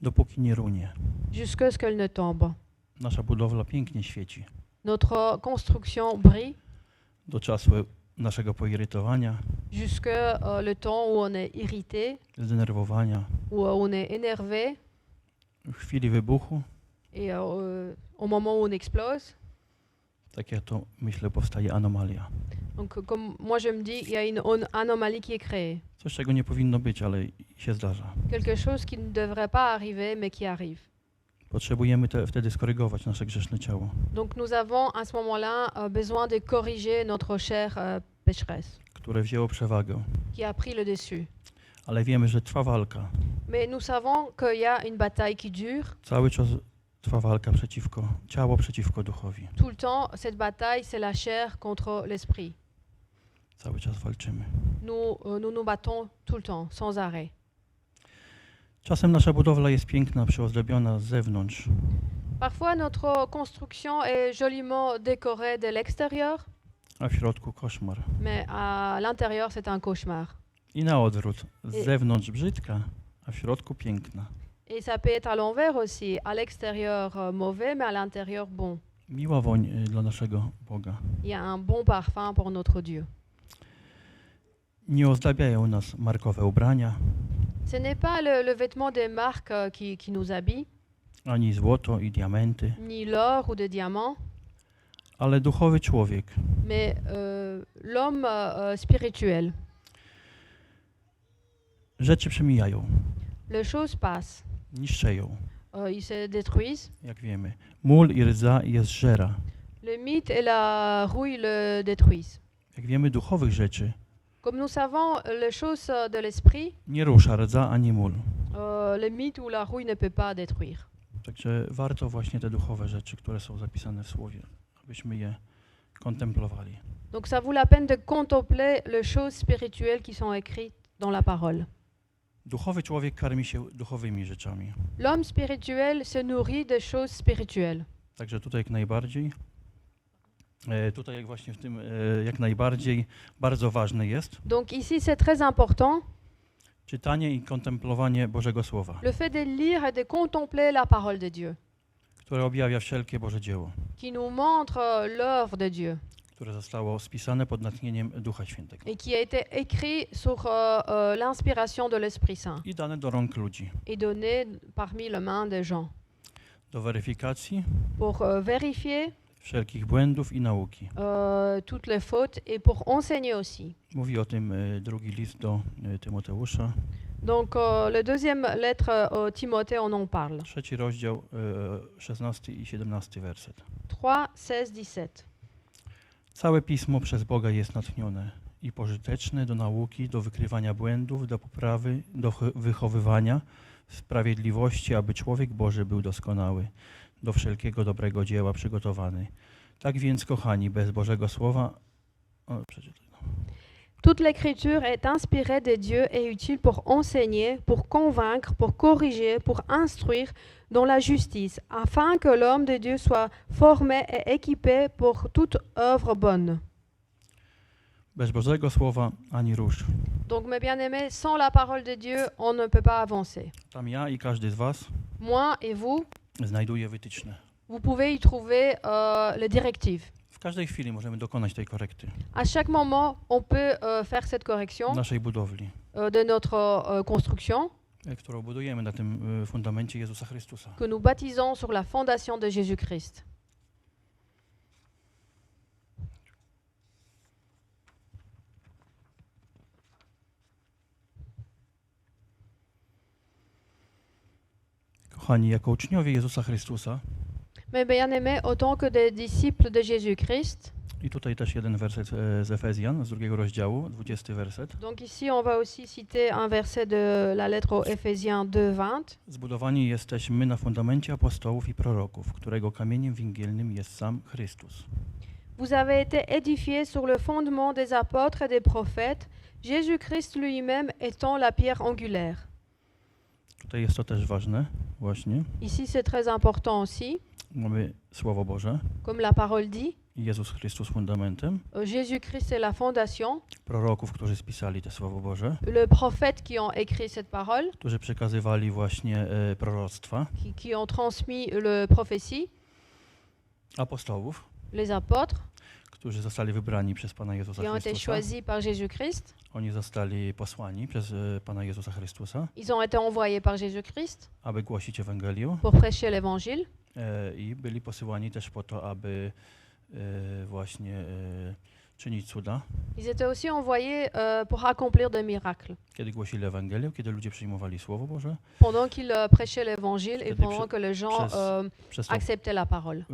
dopóki nie runie. jusqu'à ce qu'elle ne tombe. Nasza budowla pięknie świeci. Notre construction brille Do czasu naszego poirytowania, jusqu'à le temps où on est irrité, zdenerwowania, où on est énervé, w chwili wybuchu, et au moment où on explose. tak ja to myślę, powstaje anomalia. Donc comme moi je me dis, il y a une anomalie qui est créée. Coś, czego nie powinno być, ale się zdarza. Quelque chose qui ne devrait pas arriver, mais qui arrive. Potrzebujemy wtedy skorygować nasze grzeszne ciało, Donc nous avons à ce moment-là besoin de corriger notre chair pécheresse, które wzięło przewagę. qui a pris le dessus. Ale wiemy, że trwa walka. Mais nous savons qu'il y a une bataille qui dure. Cały czas trwa walka przeciwko ciało, przeciwko duchowi. Tout le temps, cette bataille, c'est la chair contre l'esprit. Cały czas walczymy. Nous battons tout le temps, sans arrêt. Czasem nasza budowla jest piękna, przyozdobiona z zewnątrz, Parfois, notre construction est joliment décorée de l'extérieur, a w środku koszmar. mais à l'intérieur, c'est un cauchemar. I na odwrót. Z zewnątrz brzydka, a w środku piękna. Et ça peut être à l'envers aussi, à l'extérieur mauvais, mais à l'intérieur bon. Miła woń dla naszego Boga. Il y a un bon parfum pour notre Dieu. Nie ozdabiają nas markowe ubrania, Ce n'est pas le vêtement des marques qui nous habille, ani złoto i diamenty, ni l'or ou des diamants, ale duchowy człowiek mais l'homme spirituel. rzeczy przemijają, Les choses passent, niszczeją, ils se détruisent. jak wiemy. Mól i rdza je zżera. Le mythe et la rouille le détruisent. Jak wiemy, duchowych rzeczy Comme nous savons, les choses de l'esprit, nie rusza rdza ani mól. le mythe ou la rouille ne peut pas détruire. Także warto właśnie te duchowe rzeczy, które są zapisane w Słowie, abyśmy je kontemplowali. Donc ça vaut la peine de contempler les choses spirituelles qui sont écrites dans la parole. Duchowy człowiek karmi się duchowymi rzeczami. L'homme spirituel se nourrit des choses spirituelles. Także tutaj jak najbardziej, jak właśnie w tym jak najbardziej bardzo ważne jest Donc ici, c'est très important, czytanie i kontemplowanie Bożego Słowa, le fait de lire et de contempler la parole de Dieu, które objawia wszelkie Boże dzieło, qui nous montre l'œuvre de Dieu które zostało spisane pod natchnieniem Ducha Świętego et qui a été écrit sur l'inspiration de l'Esprit Saint i dane do rąk ludzi et donné parmi les mains des gens do weryfikacji pour vérifier wszelkich błędów i nauki. toutes les fautes et pour enseigner aussi. Mówi o tym drugi list do Tymoteusza, Donc le deuxième lettre au Timothée, on en parle. 3 rozdział, 16 i 17 werset. 3, 16, 17. Całe Pismo przez Boga jest natchnione i pożyteczne do nauki, do wykrywania błędów, do poprawy, do wychowywania w sprawiedliwości, aby człowiek Boży był doskonały, do wszelkiego dobrego dzieła przygotowany. Tak więc, kochani, bez Bożego Słowa... przeczytaj. Toute l'écriture est inspirée de Dieu et utile pour enseigner, pour convaincre, pour corriger, pour instruire dans la justice, afin que l'homme de Dieu soit formé et équipé pour toute œuvre bonne. Bez Bożego Słowa ani rusz. Donc mes bien-aimés, sans la parole de Dieu, on ne peut pas avancer. Tam ja i każdy z was Moi et vous, znajduje wytyczne. vous pouvez y trouver les directives. W każdej chwili możemy dokonać tej korekty À chaque moment, on peut faire cette correction naszej budowli, de notre construction którą budujemy na tym fundamencie Jezusa Chrystusa. que nous baptisons sur la fondation de Jésus-Christ. Kochani, jako uczniowie Jezusa Chrystusa, Mes bien-aimés, autant que des disciples de Jésus-Christ, i tutaj też jeden werset z Efezjan, z 2 rozdziału, 20 werset. donc ici on va aussi citer un verset de la lettre aux Éphésiens 2:20. Zbudowani jesteśmy na fundamencie apostołów i proroków, którego kamieniem węgielnym jest sam Chrystus. Vous avez été édifiés sur le fondement des apôtres et des prophètes, Jésus-Christ lui-même étant la pierre angulaire. Tutaj jest to też ważne, właśnie. Ici c'est très important aussi, Mamy Słowo Boże, comme la parole dit, i Jezus Chrystus fundamentem, Jésus-Christ est la fondation, proroków, którzy spisali te Słowo Boże, le prophète qui ont écrit cette parole, którzy przekazywali właśnie proroctwa, qui ont transmis le prophétie, apostołów, les apôtres, którzy zostali wybrani przez Pana Jezusa qui ont été Chrystusa. choisis par Jésus-Christ. Oni zostali posłani przez Pana Jezusa Chrystusa, Ils ont été envoyés par Jésus-Christ aby głosić Ewangelię pour prêcher l'Évangile. i byli posyłani też po to, aby właśnie czynić cuda. Ils étaient aussi envoyés pour accomplir des miracles. Kiedy głosili Ewangelię, kiedy ludzie przyjmowali Słowo Boże, Pendant qu'ils prêchaient l'Évangile et Wtedy pendant que les gens przez to, acceptaient la parole.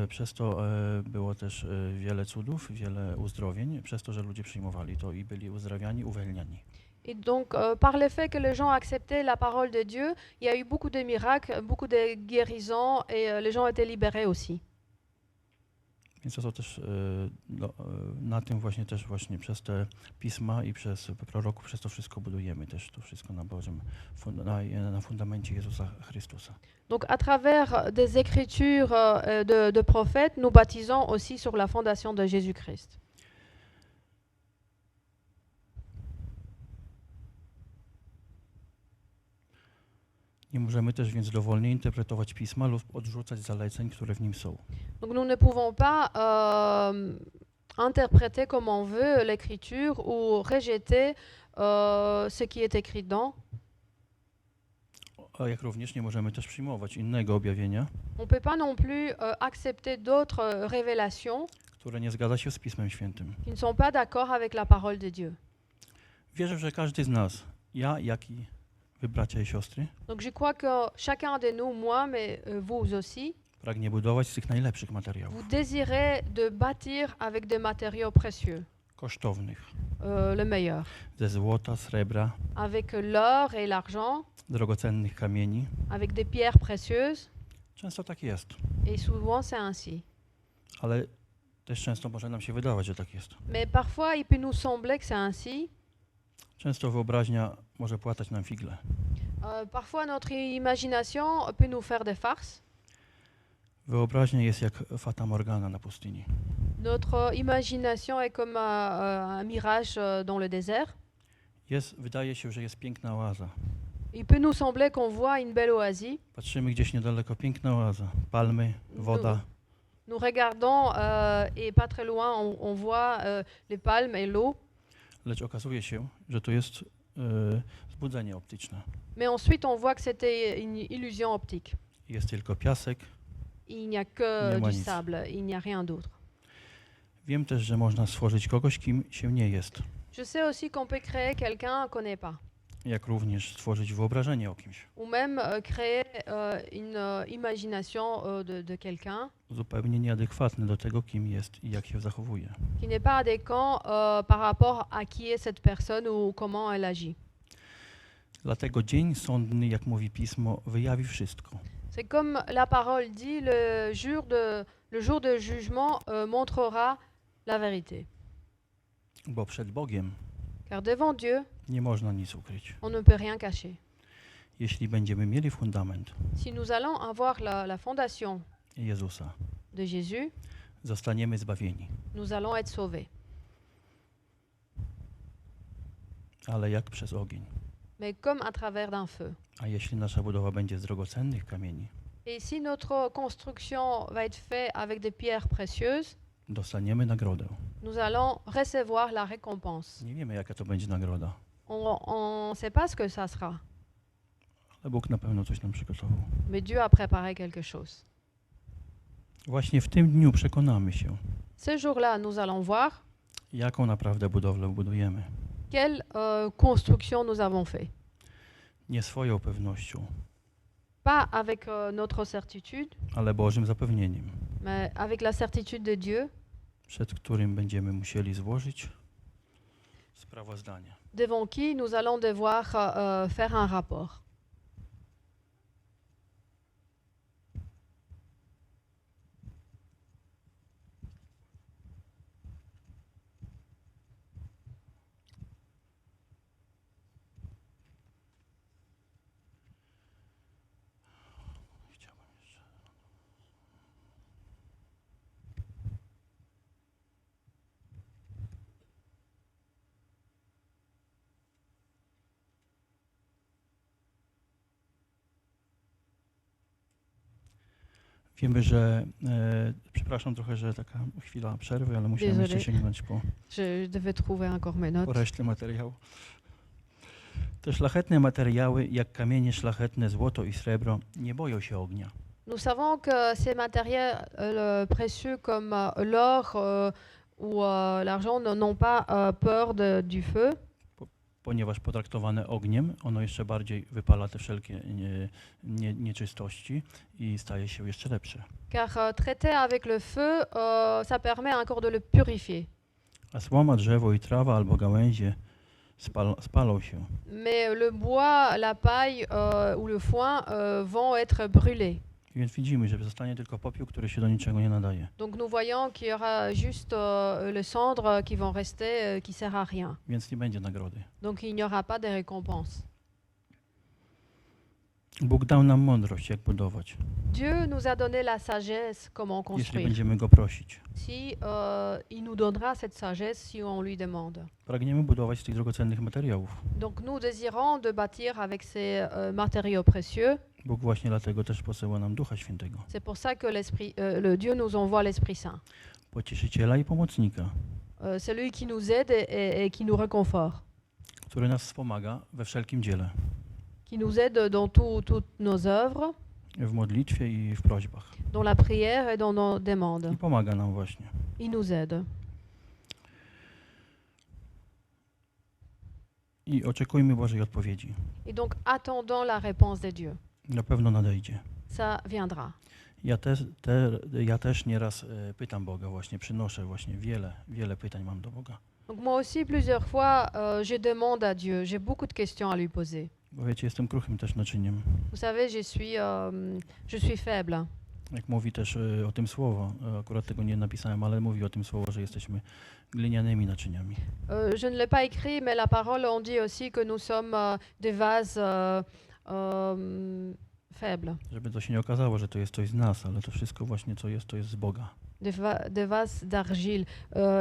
przez to było też wiele cudów, wiele uzdrowień, przez to, że ludzie przyjmowali to i byli uzdrawiani, uwalniani. Et donc, par le fait que les gens acceptaient la parole de Dieu, il y a eu beaucoup de miracles, beaucoup de guérisons et les gens étaient libérés aussi. Więc to też na tym właśnie też właśnie przez te pisma i przez proroków, przez to wszystko budujemy też to wszystko na Bożym, na fundamencie Jezusa Chrystusa. Donc, à travers des écritures de prophètes, nous baptisons aussi sur la fondation de Jésus-Christ. Nie możemy też więc dowolnie interpretować pisma lub odrzucać zaleceń, które w nim są. Donc, nous ne pouvons pas interpréter comme on veut l'écriture ou rejeter ce qui est écrit dedans. A jak również nie możemy też przyjmować innego objawienia, On ne peut pas non plus accepter d'autres révélations które nie zgadza się z Pismem Świętym. qui ne sont pas d'accord avec la parole de Dieu. Wierzę, że każdy z nas, ja, jak i wy bracia i siostry, Donc je crois que chacun de nous, moi, mais vous aussi, pragnie budować z tych najlepszych materiałów, vous désirez de bâtir avec des matériaux précieux, kosztownych, le meilleur, ze złota, srebra, avec l'or et l'argent, drogocennych kamieni. avec des pierres précieuses, Często tak jest, et souvent c'est ainsi. ale też często może nam się wydawać, że tak jest. Mais parfois, il peut nous sembler que c'est ainsi. Często wyobraźnia może płatać nam figle. Parfois, notre imagination peut nous faire des farces. Wyobraźnia jest jak fata morgana na pustyni. Notre imagination est comme un mirage dans le désert. Wydaje się, że jest piękna oaza. Il peut nous sembler qu'on voit une belle oasis. Patrzymy gdzieś niedaleko, piękna oaza, palmy, woda, Nous regardons et pas très loin, on voit les palmes et l'eau. lecz okazuje się, że to jest zbudzenie optyczne. Mais ensuite, on voit que c'était une illusion optique. Jest tylko piasek. Il n'y a que Nie ma du nic. sable, il n'y a rien d'autre. Wiem też, że można stworzyć kogoś, kim się nie jest. Je sais aussi qu'on peut créer quelqu'un qu'on n'est pas. Jak również stworzyć wyobrażenie o kimś. Ou même créer une imagination de quelqu'un Zupełnie nieadekwatne do tego, kim jest i jak się zachowuje. qui n'est pas adéquat par rapport à qui est cette personne ou comment elle agit. Dlatego dzień sądny, jak mówi Pismo, wyjawi wszystko. C'est comme la parole dit, le jour de jugement montrera la vérité. Bo przed Bogiem Car devant Dieu, nie można nic ukryć. on ne peut rien cacher. Jeśli będziemy mieli fundament Si nous allons avoir la fondation Jezusa, de Jésus, zostaniemy zbawieni. nous allons être sauvés. Ale jak przez ogień. Mais comme à travers d'un feu. A jeśli nasza budowa będzie z drogocennych kamieni, Et si notre construction va être faite avec des pierres précieuses, dostaniemy nagrodę. nous allons recevoir la récompense. Nie wiemy, jaka to będzie nagroda, On ne sait pas ce que ça sera, ale Bóg na pewno coś nam przygotował. mais Dieu a préparé quelque chose. Właśnie w tym dniu przekonamy się, Ce jour-là, nous allons voir jaką naprawdę budowlę budujemy. quelle construction nous avons fait. Nie swoją pewnością, Pas avec notre certitude, ale Bożym zapewnieniem, mais avec la certitude de Dieu, przed którym będziemy musieli złożyć sprawozdanie. devant qui nous allons devoir faire un rapport. Chciałbym jeszcze. Wiemy, że, przepraszam trochę, że taka chwila przerwy, ale musiałem jeszcze Désolée. sięgnąć po Je devais trouver encore mes notes. resztę materiału. Te szlachetne materiały, jak kamienie szlachetne, złoto i srebro, nie boją się ognia. Nous savons que ces matériels précieux comme l'or ou l'argent n'ont pas peur du feu, Ponieważ potraktowane ogniem, ono jeszcze bardziej wypala te wszelkie nieczystości i staje się jeszcze lepsze. car traiter avec le feu, ça permet encore de le purifier. A słoma, drzewo i trawa albo gałęzie spalą się. Mais le bois, la paille ou le foin vont être brûlés. Więc widzimy, że zostanie tylko popiół, który się do niczego nie nadaje. Donc nous voyons qu'il y aura juste les cendres qui vont rester, qui ne sert à rien. Więc nie będzie nagrody. Donc il n'y aura pas de récompense. Bóg dał nam mądrość, jak budować, Dieu nous a donné la sagesse comment jeśli construire. będziemy Go prosić. Si il nous donnera cette sagesse si on lui demande. Pragniemy budować z tych drogocennych materiałów. Donc nous désirons de bâtir avec ces matériaux précieux. Bóg właśnie dlatego też posyła nam Ducha Świętego, C'est pour ça que le Dieu nous envoie l'Esprit Saint. pocieszyciela i pomocnika, Celui qui nous aide et qui nous réconforte. który nas wspomaga we wszelkim dziele, Qui nous aide dans toutes nos œuvres, w modlitwie i w prośbach. dans la prière et dans nos demandes. I pomaga nam właśnie. Il nous aide. I oczekujmy Bożej odpowiedzi. Et donc attendons la réponse de Dieu. Na pewno nadejdzie. Ça viendra. Ja też nieraz pytam Boga właśnie, przynoszę właśnie wiele pytań mam do Boga. Donc moi aussi, plusieurs fois, je demande à Dieu. J'ai beaucoup de questions à lui poser. Bo wiecie, jestem kruchym też naczyniem. Vous savez, je suis faible. Jak mówi też o tym słowo, akurat tego nie napisałem, ale mówi o tym słowo, że jesteśmy glinianymi naczyniami. Je ne l'ai pas écrit, mais la parole, on dit aussi que nous sommes des vases faibles, Żeby to się nie okazało, że to jest coś z nas, ale to wszystko właśnie co jest, to jest z Boga. des vases d'argile.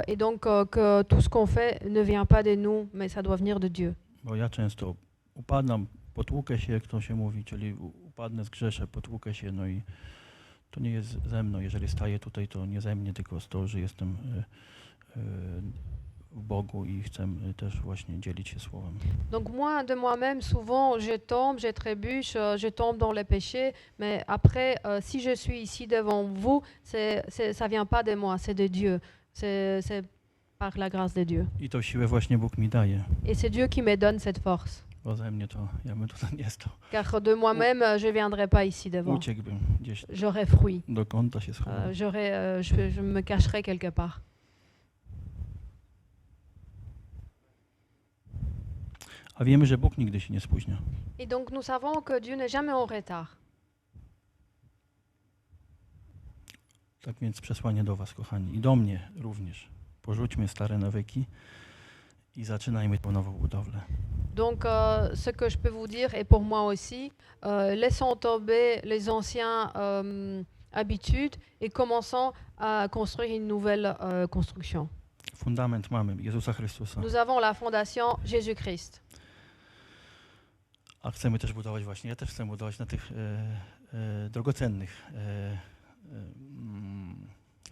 Et donc que tout ce qu'on fait ne vient pas de nous, mais ça doit venir de Dieu. Bo ja często upadam, potłukę się, jak to się mówi, czyli upadnę, zgrzeszę, potłukę się, no i to nie jest ze mną. Jeżeli staję tutaj, to nie ze mnie, tylko z to, że jestem w Bogu i chcę też właśnie dzielić się Słowem. Donc moi, de moi-même, souvent, je tombe, je trébuche, je tombe dans les péchés, mais après, si je suis ici devant vous, ça vient pas de moi, c'est de Dieu. C'est par la grâce de Dieu. I tą siłę właśnie Bóg mi daje, Et c'est Dieu qui me donne cette force. bo ze mnie to, ja bym tutaj nie stał. Car de moi-même, je ne viendrai pas ici devant. Uciekłbym gdzieś J'aurais fruit. do kąta się schował. Je me cacherai quelque part. A wiemy, że Bóg nigdy się nie spóźnia. Et donc nous savons que Dieu n'est jamais en retard. Tak więc przesłanie do was, kochani, i do mnie również. Porzućmy stare nawyki i zaczynajmy tą nową budowlę. Donc ce que je peux vous dire, et pour moi aussi, laissons tomber les anciens habitudes et commençons à construire une nouvelle construction. Fundament mamy, Jezusa Chrystusa, Nous avons la fondation Jésus-Christ. a chcemy też budować właśnie, ja też chcę budować na tych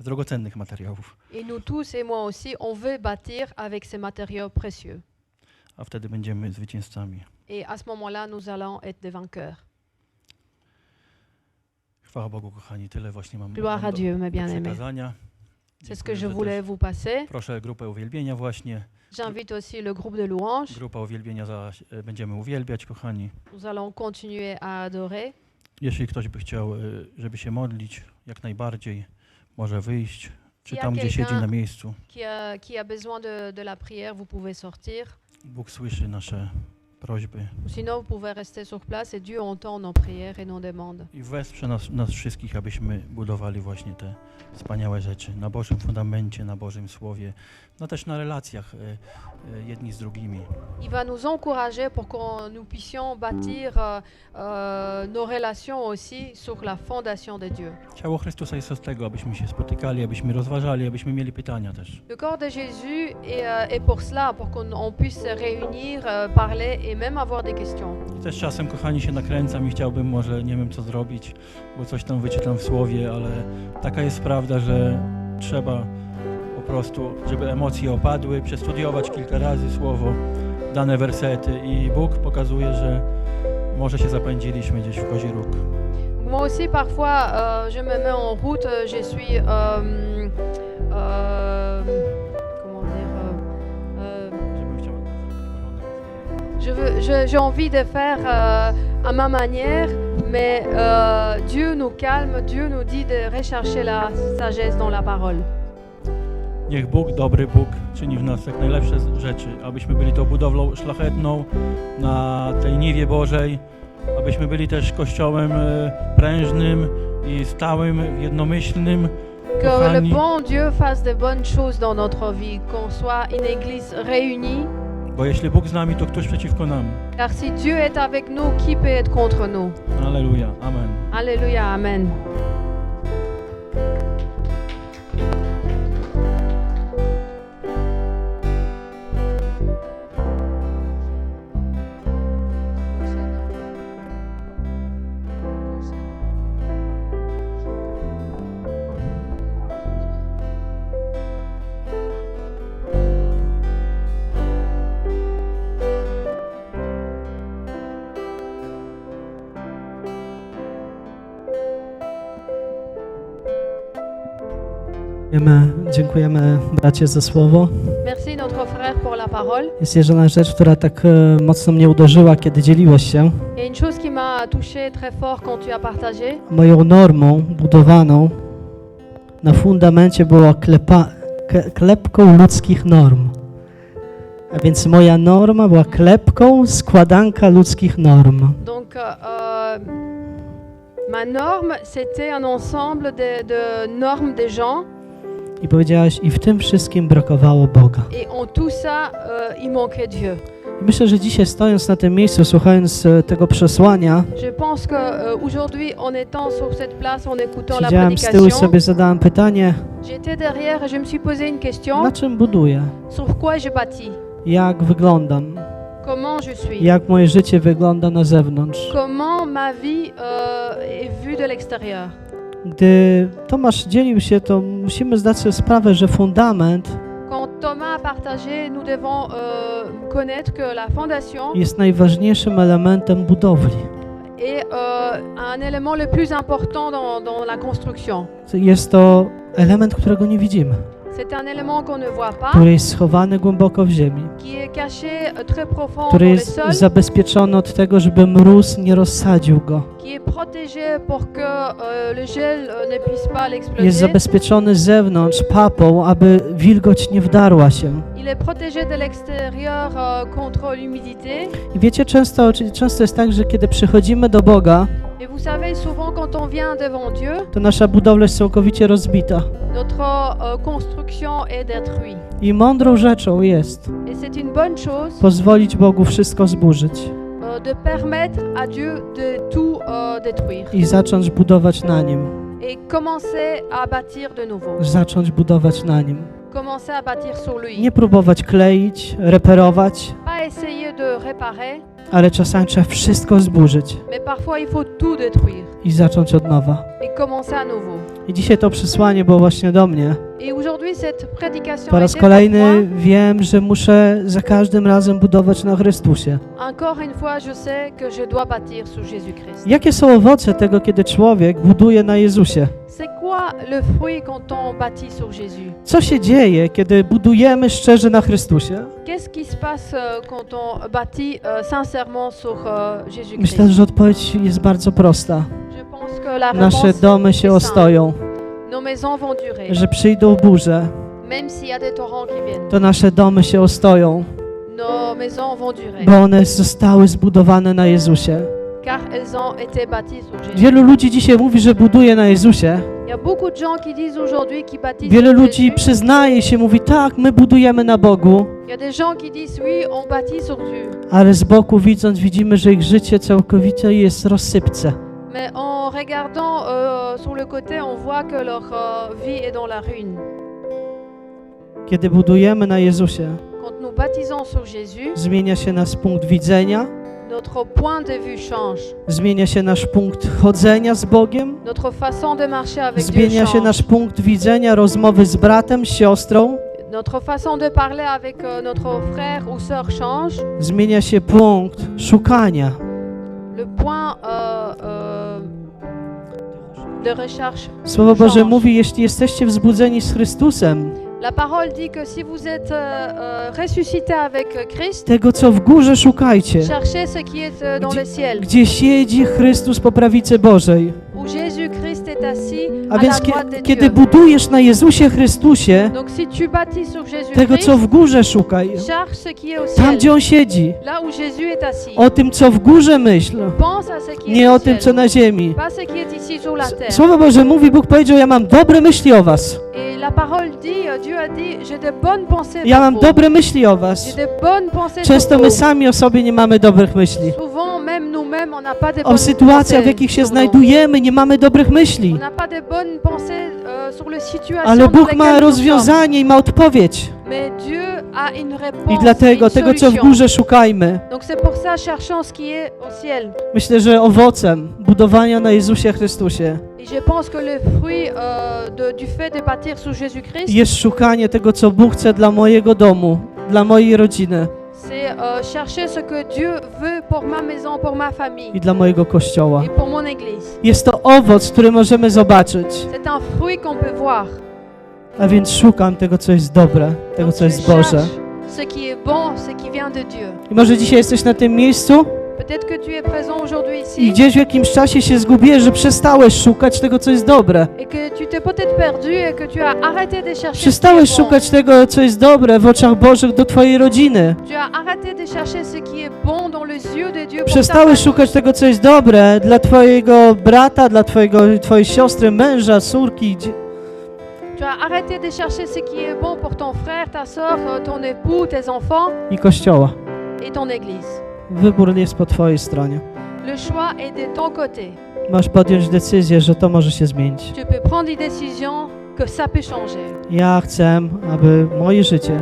drogocennych materiałów, Et nous tous, et moi aussi, on veut bâtir avec ces matériaux précieux. a wtedy będziemy zwycięzcami. Et à ce moment-là, nous allons être des vainqueurs. Chwała Bogu, kochani, tyle właśnie mam Gloire à do Dieu, mes bien-aimés. przekazania. C'est ce que je Dziękuję, że voulais też vous passer. proszę grupę uwielbienia właśnie. J'invite aussi le groupe de louanges. Grupa uwielbienia będziemy uwielbiać, kochani. Nous allons continuer à adorer. Jeśli ktoś by chciał, żeby się modlić, jak najbardziej może wyjść, czy Ja tam, gdzie siedzi quelqu'un- na miejscu. Qui a besoin de la prière, vous pouvez sortir. Bóg słyszy nasze prośby Ou sinon, vous pouvez rester sur place et Dieu entend nos prières et nos demandes. i wesprze nas wszystkich, abyśmy budowali właśnie te wspaniałe rzeczy na Bożym fundamencie, na Bożym Słowie, no też na relacjach jedni z drugimi. Il va nous encourager pour que nous puissions bâtir nos relations aussi sur la fondation de Dieu. Ciało Chrystusa jest od tego, abyśmy się spotykali, abyśmy rozważali, abyśmy mieli pytania też. Le corps de Jésus est pour cela, pour qu'on puisse se réunir, parler et même avoir des questions. I też czasem, kochani, się nakręcam i chciałbym może, nie wiem co zrobić, bo coś tam wyczytam w słowie, ale taka jest prawda, że trzeba po prostu, żeby emocje opadły, przestudiować kilka razy słowo, dane wersety i Bóg pokazuje, że może się zapędziliśmy gdzieś w kozi róg. Moi aussi, parfois, je me mets en route, je suis... comment dire Żebym chciał zrobić j'ai envie de faire à ma manière, mais Dieu nous calme, Dieu nous dit de rechercher la sagesse dans la parole. Niech Bóg, dobry Bóg, czyni w nas jak najlepsze rzeczy, abyśmy byli tą budowlą szlachetną na tej niwie Bożej, abyśmy byli też kościołem prężnym i stałym, jednomyślnym. Que le Kochani, bon Dieu fasse de bonnes choses dans notre vie, qu'on soit une église réunie, bo jeśli Bóg z nami, to któż przeciwko nam? car si Dieu est avec nous, qui peut être contre nous? Alleluja, amen. Alléluia, amen. Dziękujemy bracie za słowo. Merci notre frère pour la parole. Jest jedna rzecz, która tak mocno mnie uderzyła, kiedy dzieliłeś się. Il y a une chose qui m'a touché très fort quand tu as partagé. Moją normą budowaną na fundamencie była klepką ludzkich norm. A więc moja norma była klepką składanka ludzkich norm. Donc, ma norme, c'était un ensemble de normes des gens. I powiedziałaś, i w tym wszystkim brakowało Boga. Et en tout ça, il manquait Dieu. I myślę, że dzisiaj stojąc na tym miejscu, słuchając tego przesłania, Je pense que aujourd'hui, en étant sur cette place, en écoutant la siedziałem z tyłu i prédication, sobie zadałem pytanie, j'étais derrière et je me suis posé une question. na czym buduję? Sur quoi je bâtis? Jak wyglądam? Comment je suis? Jak moje życie wygląda na zewnątrz? Comment ma vie est vue de l'extérieur? Gdy Tomasz dzielił się, to musimy zdać sobie sprawę, że fundament Quand Thomas a partagé, nous devons connaître que la fondation jest najważniejszym elementem budowli. est un élément le plus important dans la construction. Jest to element, którego nie widzimy, C'est un élément qu'on ne voit pas, który jest schowany głęboko w ziemi, qui est caché très profond który dans le jest sol, zabezpieczony od tego, żeby mróz nie rozsadził go. qui est protégé pour que le gel ne puisse pas Jest l'exploser. zabezpieczony z zewnątrz papą, aby wilgoć nie wdarła się. Il est protégé de l'extérieur contre l'humidité. I wiecie, często jest tak, że kiedy przychodzimy do Boga, Et vous savez, souvent quand on vient devant Dieu, to nasza budowla jest całkowicie rozbita. notre construction est détruite. I mądrą rzeczą jest Et c'est une bonne chose pozwolić Bogu wszystko zburzyć de permettre à Dieu de tout détruire i zacząć budować na Nim. et commencer à bâtir de nouveau. Zacząć budować na Nim. Commencer à bâtir sur lui. Nie próbować kleić, reperować, Pas essayer de réparer, ale czasami trzeba wszystko zburzyć mais parfois il faut tout détruire i zacząć od nowa. et commencer à nouveau. I dzisiaj to przesłanie było właśnie do mnie. Et aujourd'hui, cette prédication Po raz était pour kolejny moi. wiem, że muszę za każdym razem budować na Chrystusie. Encore une fois, je sais que je dois bâtir sur Jésus-Christ. Jakie są owoce tego, kiedy człowiek buduje na Jezusie? C'est quoi le fruit quand on bâtit sur Jésus? Co się dzieje, kiedy budujemy szczerze na Chrystusie? Qu'est-ce qui se passe quand on bâtit sincèrement sur Jésus-Christ? Myślę, że odpowiedź jest bardzo prosta. Je pense que la Nasze réponse domy się est simple. ostoją, Nos maisons vont durer. że przyjdą burze, Même s'il y a des torrents qui viennent, to nasze domy się ostoją, nos maisons vont durer. bo one zostały zbudowane na Jezusie. Car elles ont été bâties sur Jésus. Wielu ludzi dzisiaj mówi, że buduje na Jezusie. Il y a beaucoup de gens qui disent aujourd'hui qu'ils bâtissent Wielu sur ludzi Jésus. przyznaje się, mówi tak, my budujemy na Bogu, Il y a des gens qui disent oui, on bâtit sur Dieu. ale z boku widząc widzimy, że ich życie całkowicie jest rozsypce. Mais en regardant sur le côté, on voit que leur vie est dans la ruine. Kiedy budujemy na Jezusie, Quand nous nous baptisons sur Jésus, zmienia się nasz punkt widzenia, notre point de vue change. zmienia się nasz punkt chodzenia z Bogiem, Notre façon de marcher avec Dieu zmienia się change. nasz punkt widzenia rozmowy z bratem, z siostrą, Notre façon de parler avec notre frère ou sœur change. zmienia się punkt szukania. Le point de recherche. Słowo Boże change. mówi, jeśli jesteście wzbudzeni z Chrystusem, La parole dit que si vous êtes ressuscité avec Christ, tego co w górze szukajcie, cherchez ce qui est dans le ciel, gdzie siedzi Chrystus po prawicy Bożej. où Jésus-Christ est assis A à la więc droite de kiedy Dieu. budujesz na Jezusie Chrystusie, Donc si tu bâtis sur tego co Jésus-Christ, w górze szukaj, cherche ce qui est au tam ciel, gdzie On siedzi, là où Jésus est assis. o tym co w górze myśl, Pense à ce qui est nie au o tym co ciel, na ziemi. pas ce qui est ici sur la terre. Słowo Boże mówi, Bóg powiedział, ja mam dobre myśli o was. Et la parole dit, Dieu a dit, j'ai de bonnes pensées Ja pour mam vous. dobre myśli o J'ai was. de bonnes pensées Często pour my vous. sami o sobie nie mamy dobrych myśli. Souvent, même nous-mêmes, on n'a pas de O bonnes sytuacjach, w pensées jakich się sur nous. znajdujemy, nie mamy dobrych myśli. On n'a pas de bonnes pensées sur les situations Ale dans Bóg lesquelles ma nous sommes. rozwiązanie i ma odpowiedź. Mais Dieu a une réponse, I dlatego une tego, co w solution. górze szukajmy. Donc c'est pour ça, cherchons ce qui est au ciel. Myślę, że owocem budowania na Jezusie Chrystusie Et je pense que le fruit du fait de bâtir sur Jésus-Christ, jest szukanie tego, co Bóg chce dla mojego domu, dla mojej rodziny c'est chercher ce que Dieu veut pour ma maison, pour ma famille i dla mojego Kościoła. et pour mon église. Jest to owoc, który możemy zobaczyć. C'est un fruit qu'on peut voir. A więc szukam tego, co jest dobre, tego, Donc co je jest Boże. cherche ce qui est bon, ce qui vient de Dieu. I może dzisiaj jesteś na tym miejscu Peut-être que tu es présent aujourd'hui i ici gdzieś w jakimś czasie się zgubiłeś, że przestałeś szukać tego, co jest dobre. et que tu t'es peut-être perdu et que tu as arrêté de chercher ce qui Przestałeś est bon. szukać tego, co jest dobre w oczach Bożych do twojej rodziny. Tu as arrêté de chercher ce qui est bon dans les yeux de Dieu pour ta Przestałeś famille. szukać tego, co jest dobre dla twojego brata, dla twojej siostry, męża, córki. Tu as arrêté de chercher ce qui est bon pour ton frère, ta soeur, ton époux, tes enfants I Kościoła. et ton église. Wybór jest po twojej stronie. Le choix est de ton côté. Masz podjąć decyzję, że to może się zmienić. Tu peux prendre des décisions que ça peut changer. Ja chcę, aby moje życie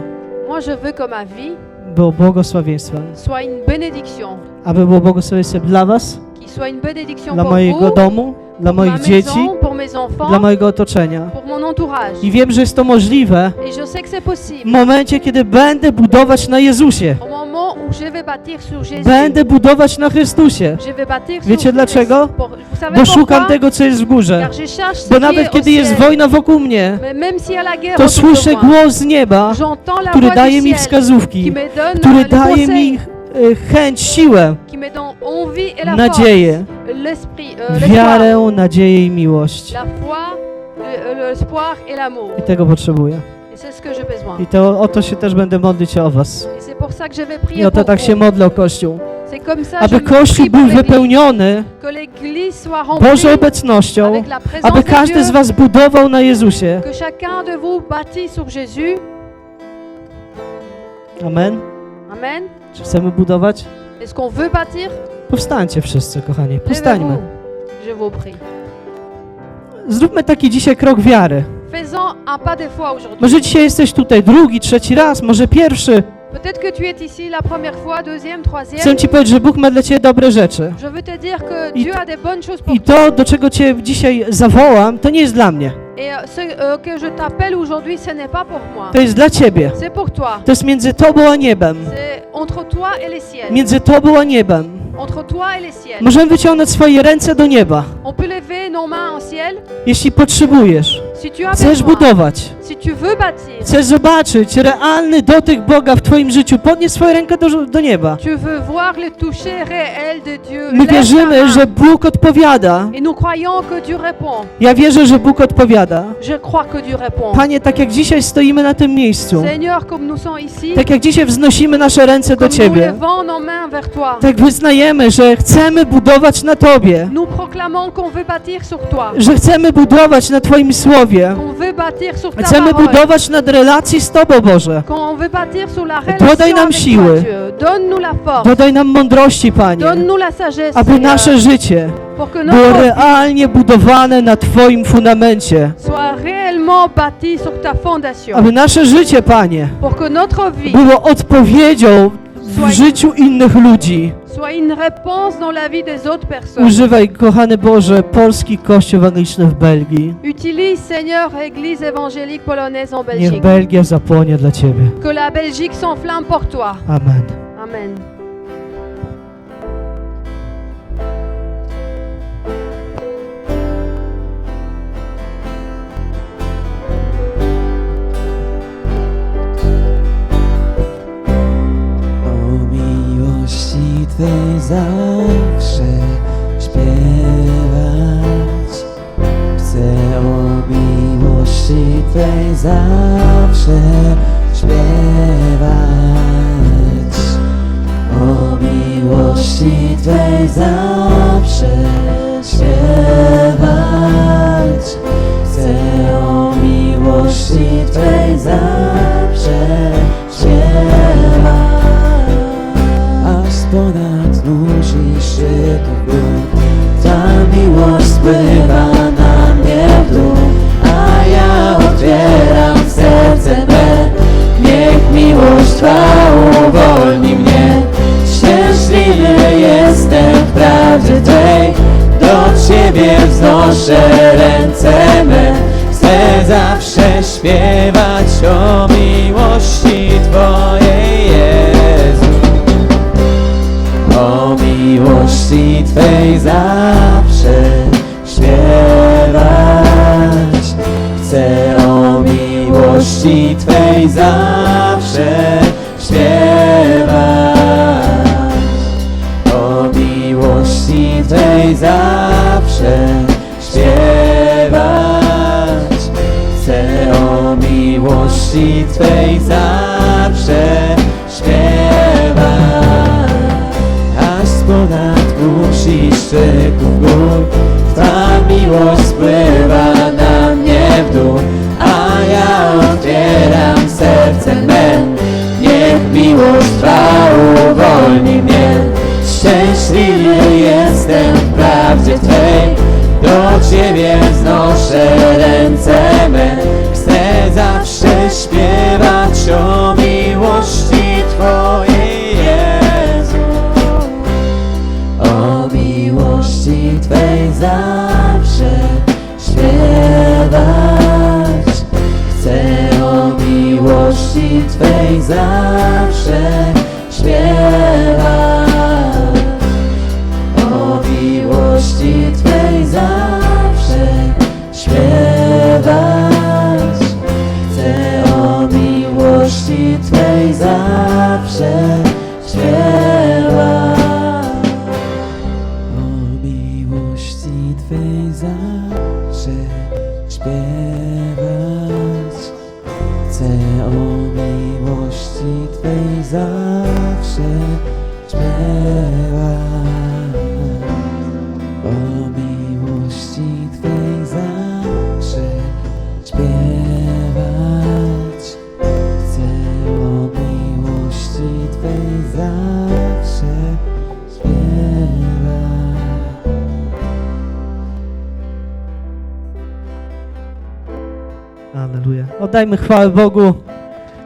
Moi, je veux que ma vie było błogosławieństwem. soit une bénédiction, Aby było błogosławieństwem dla was, qu'il soit une bénédiction dla pour mojego vous, domu, dla pour ma moich dzieci, maison, pour mes enfants, dla mojego otoczenia. pour mon entourage. I wiem, że jest to możliwe Et je sais que c'est w possible. momencie, kiedy będę budować na Jezusie. Au moment où je vais bâtir sur Jésus, Będę budować na Chrystusie. je vais bâtir Wiecie sur dlaczego? Christ. Vous savez Bo szukam pourquoi? tego, co jest w górze. Car je cherche ce Bo qui nawet est au kiedy jest ciel. wojna wokół mnie, Mais même s'il y a la guerre to autour słyszę de moi, głos z nieba, j'entends la który voix daje du mi ciel, wskazówki, qui me donne który les daje mi conseils, chęć, siłę, qui me donne envie et la nadzieję, force, l'esprit, l'espoir, wiarę, nadzieję i miłość. la foi, l'espoir et l'amour. I tego potrzebuję. Et c'est ce que j'ai besoin. I to o to się też będę modlić o was. Et c'est pour ça que je vais I prier o to pour tak się vous. modlę o Kościół. C'est comme ça Aby je me Kościół prie pour był l'Église. wypełniony Que l'Église soit remplie Bożą obecnością, avec la présence aby de każdy z Dieu, was budował na Jezusie. que chacun de vous bâtit sur Jésus. Amen. Amen. Czy chcemy budować? Est-ce qu'on veut bâtir? Powstańcie wszyscy, kochani. Powstańmy. Levez-vous. Je vous prie. Zróbmy taki dzisiaj krok wiary. Faisons un pas de foi aujourd'hui. Może dzisiaj jesteś tutaj drugi, trzeci raz, może pierwszy. Peut-être que tu es ici la première fois, deuxième, troisième. Chcę ci powiedzieć, że Bóg ma dla ciebie dobre rzeczy. Je veux te dire que I Dieu to- a des bonnes choses pour I toi. to, do czego cię dzisiaj zawołam, to nie jest dla mnie. Et ce que je t'appelle aujourd'hui, ce n'est pas pour moi. To jest dla ciebie. C'est pour toi. To jest między tobą a niebem. C'est entre toi et les ciels. Między tobą a niebem. Entre toi et les ciels. Możemy wyciągnąć swoje ręce do nieba. On peut lever nos mains au ciel Jeśli potrzebujesz, si tu as chcesz besoin. budować, Si tu veux bâtir. chcesz zobaczyć realny dotyk Boga w twoim życiu, podnieś swoją rękę do nieba. Tu veux voir le toucher réel de Dieu. My Lève ta wierzymy, main. że Bóg odpowiada. Et nous croyons que Dieu répond. Ja wierzę, że Bóg odpowiada. Je crois que Dieu répond. Panie, tak jak dzisiaj stoimy na tym miejscu, Seigneur, comme nous sommes ici, tak jak dzisiaj wznosimy nasze ręce do comme nous Ciebie, levons nos mains vers toi, tak wyznajemy, że chcemy budować na Tobie, nous proclamons qu'on veut bâtir sur toi, że chcemy budować na Twoim Słowie, qu'on veut bâtir sur ta chcemy parole, budować nad relacji z Tobą, Boże. qu'on veut bâtir sur la Dodaj relation nam avec siły. toi, Dieu. Donne-nous la force, Dodaj nam mądrości, Panie, donne-nous la sagesse, aby Seigneur, nasze życie pour que było notre vie realnie budowane na Twoim fundamencie. soit réellement bâtie sur ta fondation. Aby nasze życie, Panie, Pour que notre vie było odpowiedzią w życiu innych ludzi. soit une réponse dans la vie des autres personnes. Używaj, kochany Boże, polski Kościół Ewangeliczny w Belgii. Utilise, Seigneur, Église évangélique polonaise en Niech Belgique. Belgia zapłonie dla Ciebie. Que la Belgique s'enflamme pour toi. Amen. Amen. O miłości Twej zawsze śpiewać. Chcę o miłości Twej zawsze śpiewać. O miłości Twej zawsze śpiewać. Chcę o miłości Twej zawsze śpiewać. Aż ponad mórz i szczytów gór ta miłość spływa na mnie w dół, a ja otwieram serce me. Niech miłość Twa uwolni mnie. Szczęśliwy jestem w prawdzie Twej, do Ciebie wznoszę ręce me. Chcę zawsze śpiewać o miłości Twojej, Jezu. O miłości Twej zawsze śpiewać. Chcę o miłości Twej zawsze śpiewać. O miłości Twej zawsze śpiewać. Chcę o miłości Twej zawsze śpiewać. Aż ponad mórz i szczytów gór Twa miłość spływa na mnie w dół, a ja otwieram serce me. Niech miłość Twa uwolni mnie. Szczęśliwy jestem w prawdzie Twej, do Ciebie wznoszę ręce me. Chcę zawsze śpiewać o miłości Twojej, Jezu. O miłości Twej zawsze śpiewać. Chcę o miłości Twej zawsze śpiewać. O miłości Twej zawsze śpiewać. Chcę o miłości Twej zawsze śpiewać. O miłości Twej zawsze śpiewać. Chcę o miłości Twej zawsze śpiewać. O miłości Twej zawsze śpiewać. Chcę o miłości Twej zawsze śpiewać. Alleluja. Oddajmy chwałę Bogu,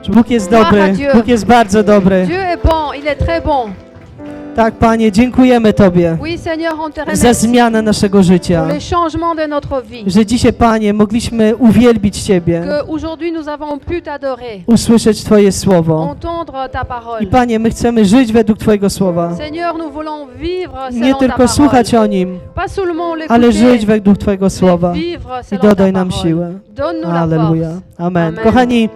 że Bóg jest Gloire dobry, à Dieu. Bóg jest bardzo dobry. Dieu est bon, il est très bon. Tak, Panie, dziękujemy Tobie Oui, Seigneur, on te za remercie zmianę naszego życia, pour les changements de notre vie. że dzisiaj, Panie, mogliśmy uwielbić Ciebie, Que aujourd'hui nous avons pu t'adorer, usłyszeć Twoje słowo. entendre ta parole. I Panie, my chcemy żyć według Twojego słowa. Seigneur, nous voulons vivre Nie selon ta tylko parole. słuchać o nim, Pas seulement ale żyć l'écouter, według Twojego słowa. mais vivre I selon ta dodaj nam parole. siłę. Donne-nous la Alleluja. force. Amen. Amen. Kochani,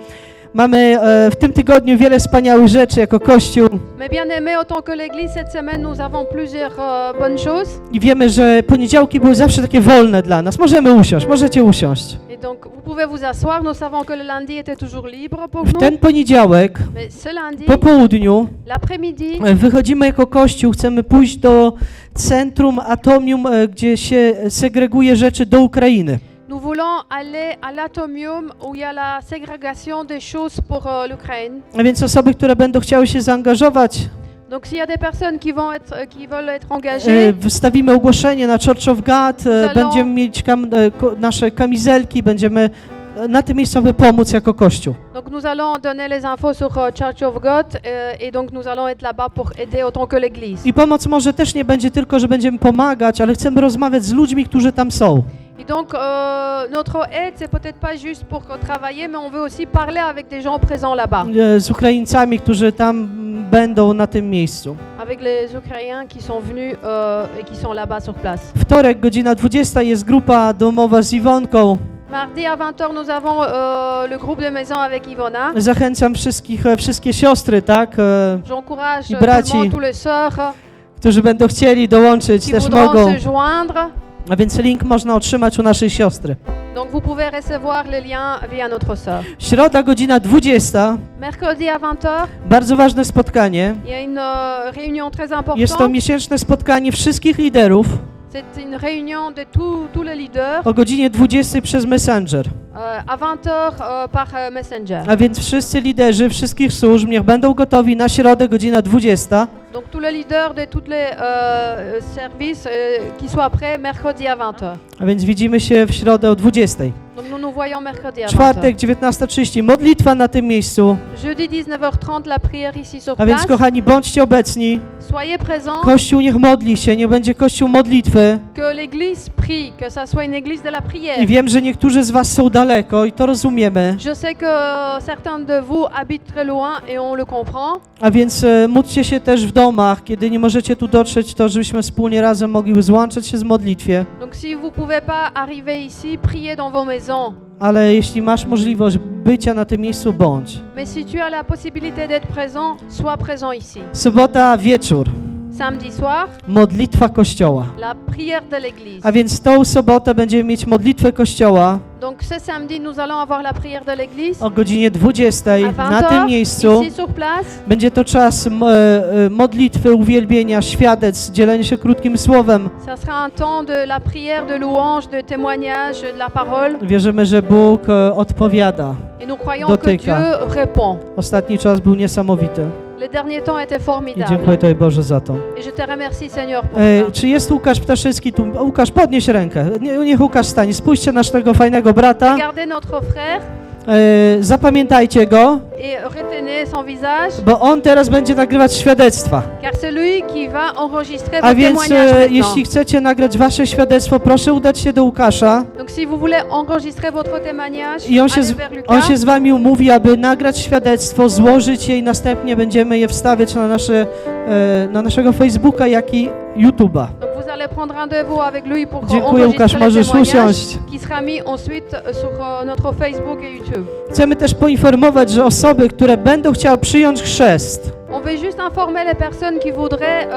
mamy w tym tygodniu wiele wspaniałych rzeczy jako Kościół Mais bien aimés, autant que l'Église, cette semaine, nous avons plusieurs bonnes choses. i wiemy, że poniedziałki były zawsze takie wolne dla nas. Możemy usiąść, możecie usiąść. Et donc, vous pouvez vous asseoir. Nous savons que le lundi était toujours libre pour W nous. ten poniedziałek Mais ce lundi, po południu l'après-midi, wychodzimy jako Kościół, chcemy pójść do centrum Atomium, gdzie się segreguje rzeczy do Ukrainy. nous voulons aller à l'atomium où il y a la ségrégation des choses pour l'Ukraine. A więc osoby, które będą chciały się zaangażować Donc s'il y a des personnes qui veulent être engagées, Wstawimy ogłoszenie na Church of God, Zalo- będziemy mieć nasze kamizelki, będziemy na tym miejscu, aby pomóc jako Kościół. donc nous allons donner les infos sur Church of God et donc nous allons être là-bas pour aider autant que l'Église. I pomoc może też nie będzie tylko, że będziemy pomagać, ale chcemy rozmawiać z ludźmi, którzy tam są. Et donc notre aide, c'est peut-être pas juste pour travailler, mais on veut aussi parler avec des gens présents là-bas, Z Ukraińcami, którzy tam będą na tym miejscu. avec les Ukrainiens qui sont venus et qui sont là-bas sur place. Wtorek, godzina 20 jest grupa domowa z Iwonką. Mardi à 20h, nous avons le groupe de maison avec Ivona. Zachęcam wszystkie siostry, tak, J'encourage I tout braci. le monde, tous les sœurs którzy będą chcieli dołączyć, qui też voudront mogą. se joindre. A więc link można otrzymać u naszej siostry. Donc vous pouvez recevoir le lien via notre sœur. Środa, godzina 20, Mercredi à 20h, bardzo ważne spotkanie. il y a une réunion très Jest to importante. miesięczne spotkanie wszystkich liderów C'est une réunion de tous les leaders o godzinie 20 przez Messenger. à 20h par Messenger. A więc wszyscy liderzy wszystkich służb niech będą gotowi na środę, godzina 20. Donc tous les leaders de tous les services qui soient prêts mercredi à 20h. A więc widzimy się w środę o 20. Donc nous nous voyons mercredi à 20h. Czwartek, 19:30. Modlitwa na tym miejscu. Jeudi 19h30, la prière ici sur A więc place. kochani, bądźcie obecni. Soyez présents, Kościół niech modli się, nie będzie Kościół modlitwy. que l'église prie, que ça soit une église de la prière. I wiem, że niektórzy z was są daleko i to rozumiemy. Je sais que certains de vous habitent très loin et on le comprend. A więc módlcie się też w domach, kiedy nie możecie tu dotrzeć, to żebyśmy wspólnie razem mogli złączyć się z modlitwie. Donc si vous pouvez pas arriver ici, priez dans vos maisons. Ale jeśli masz możliwość bycia na tym miejscu, bądź. Mais si tu as la possibilité d'être présent, sois présent ici. Sobota wieczór, Samedi soir, modlitwa Kościoła. la prière de l'église. A więc tą sobotę będziemy mieć modlitwę Kościoła Donc ce samedi, nous allons avoir la prière de l'église o godzinie 20 à na 20h, tym miejscu. ici sur place. Będzie to czas modlitwy, uwielbienia, świadectw, dzielenia się krótkim słowem. Ça sera un temps de la prière, de louange, de témoignage, de la parole. Wierzymy, że Bóg odpowiada. Et nous croyons Dotyka. que Dieu répond. Ostatni czas był niesamowity Les derniers temps étaient i formidables. dziękuję Tobie Boże za to. Et je te remercie Seigneur pour ça. Czy jest Łukasz Ptaszycki tu? Łukasz, podnieś rękę. Niech Łukasz stanie. Spójrzcie na naszego fajnego brata. Regardez notre frère Zapamiętajcie go, et retenez son visage, bo on teraz będzie nagrywać świadectwa. car c'est lui qui va enregistrer A vos więc témoignages maintenant. jeśli chcecie nagrać wasze świadectwo, proszę udać się do Łukasza Donc si vous voulez enregistrer votre témoignage, i on allez się, vers on Lucas. się z wami umówi, aby nagrać świadectwo, złożyć je i następnie będziemy je wstawiać na naszego Facebooka, jak i YouTube'a. Donc vous allez prendre rendez-vous avec lui pour Dziękuję, Łukasz, enregistrer les możesz témoignages usiąść. qui sera mis ensuite sur notre Facebook et YouTube. Chcemy też poinformować, że osoby, które będą chciały przyjąć chrzest, On veut juste informer les personnes qui voudraient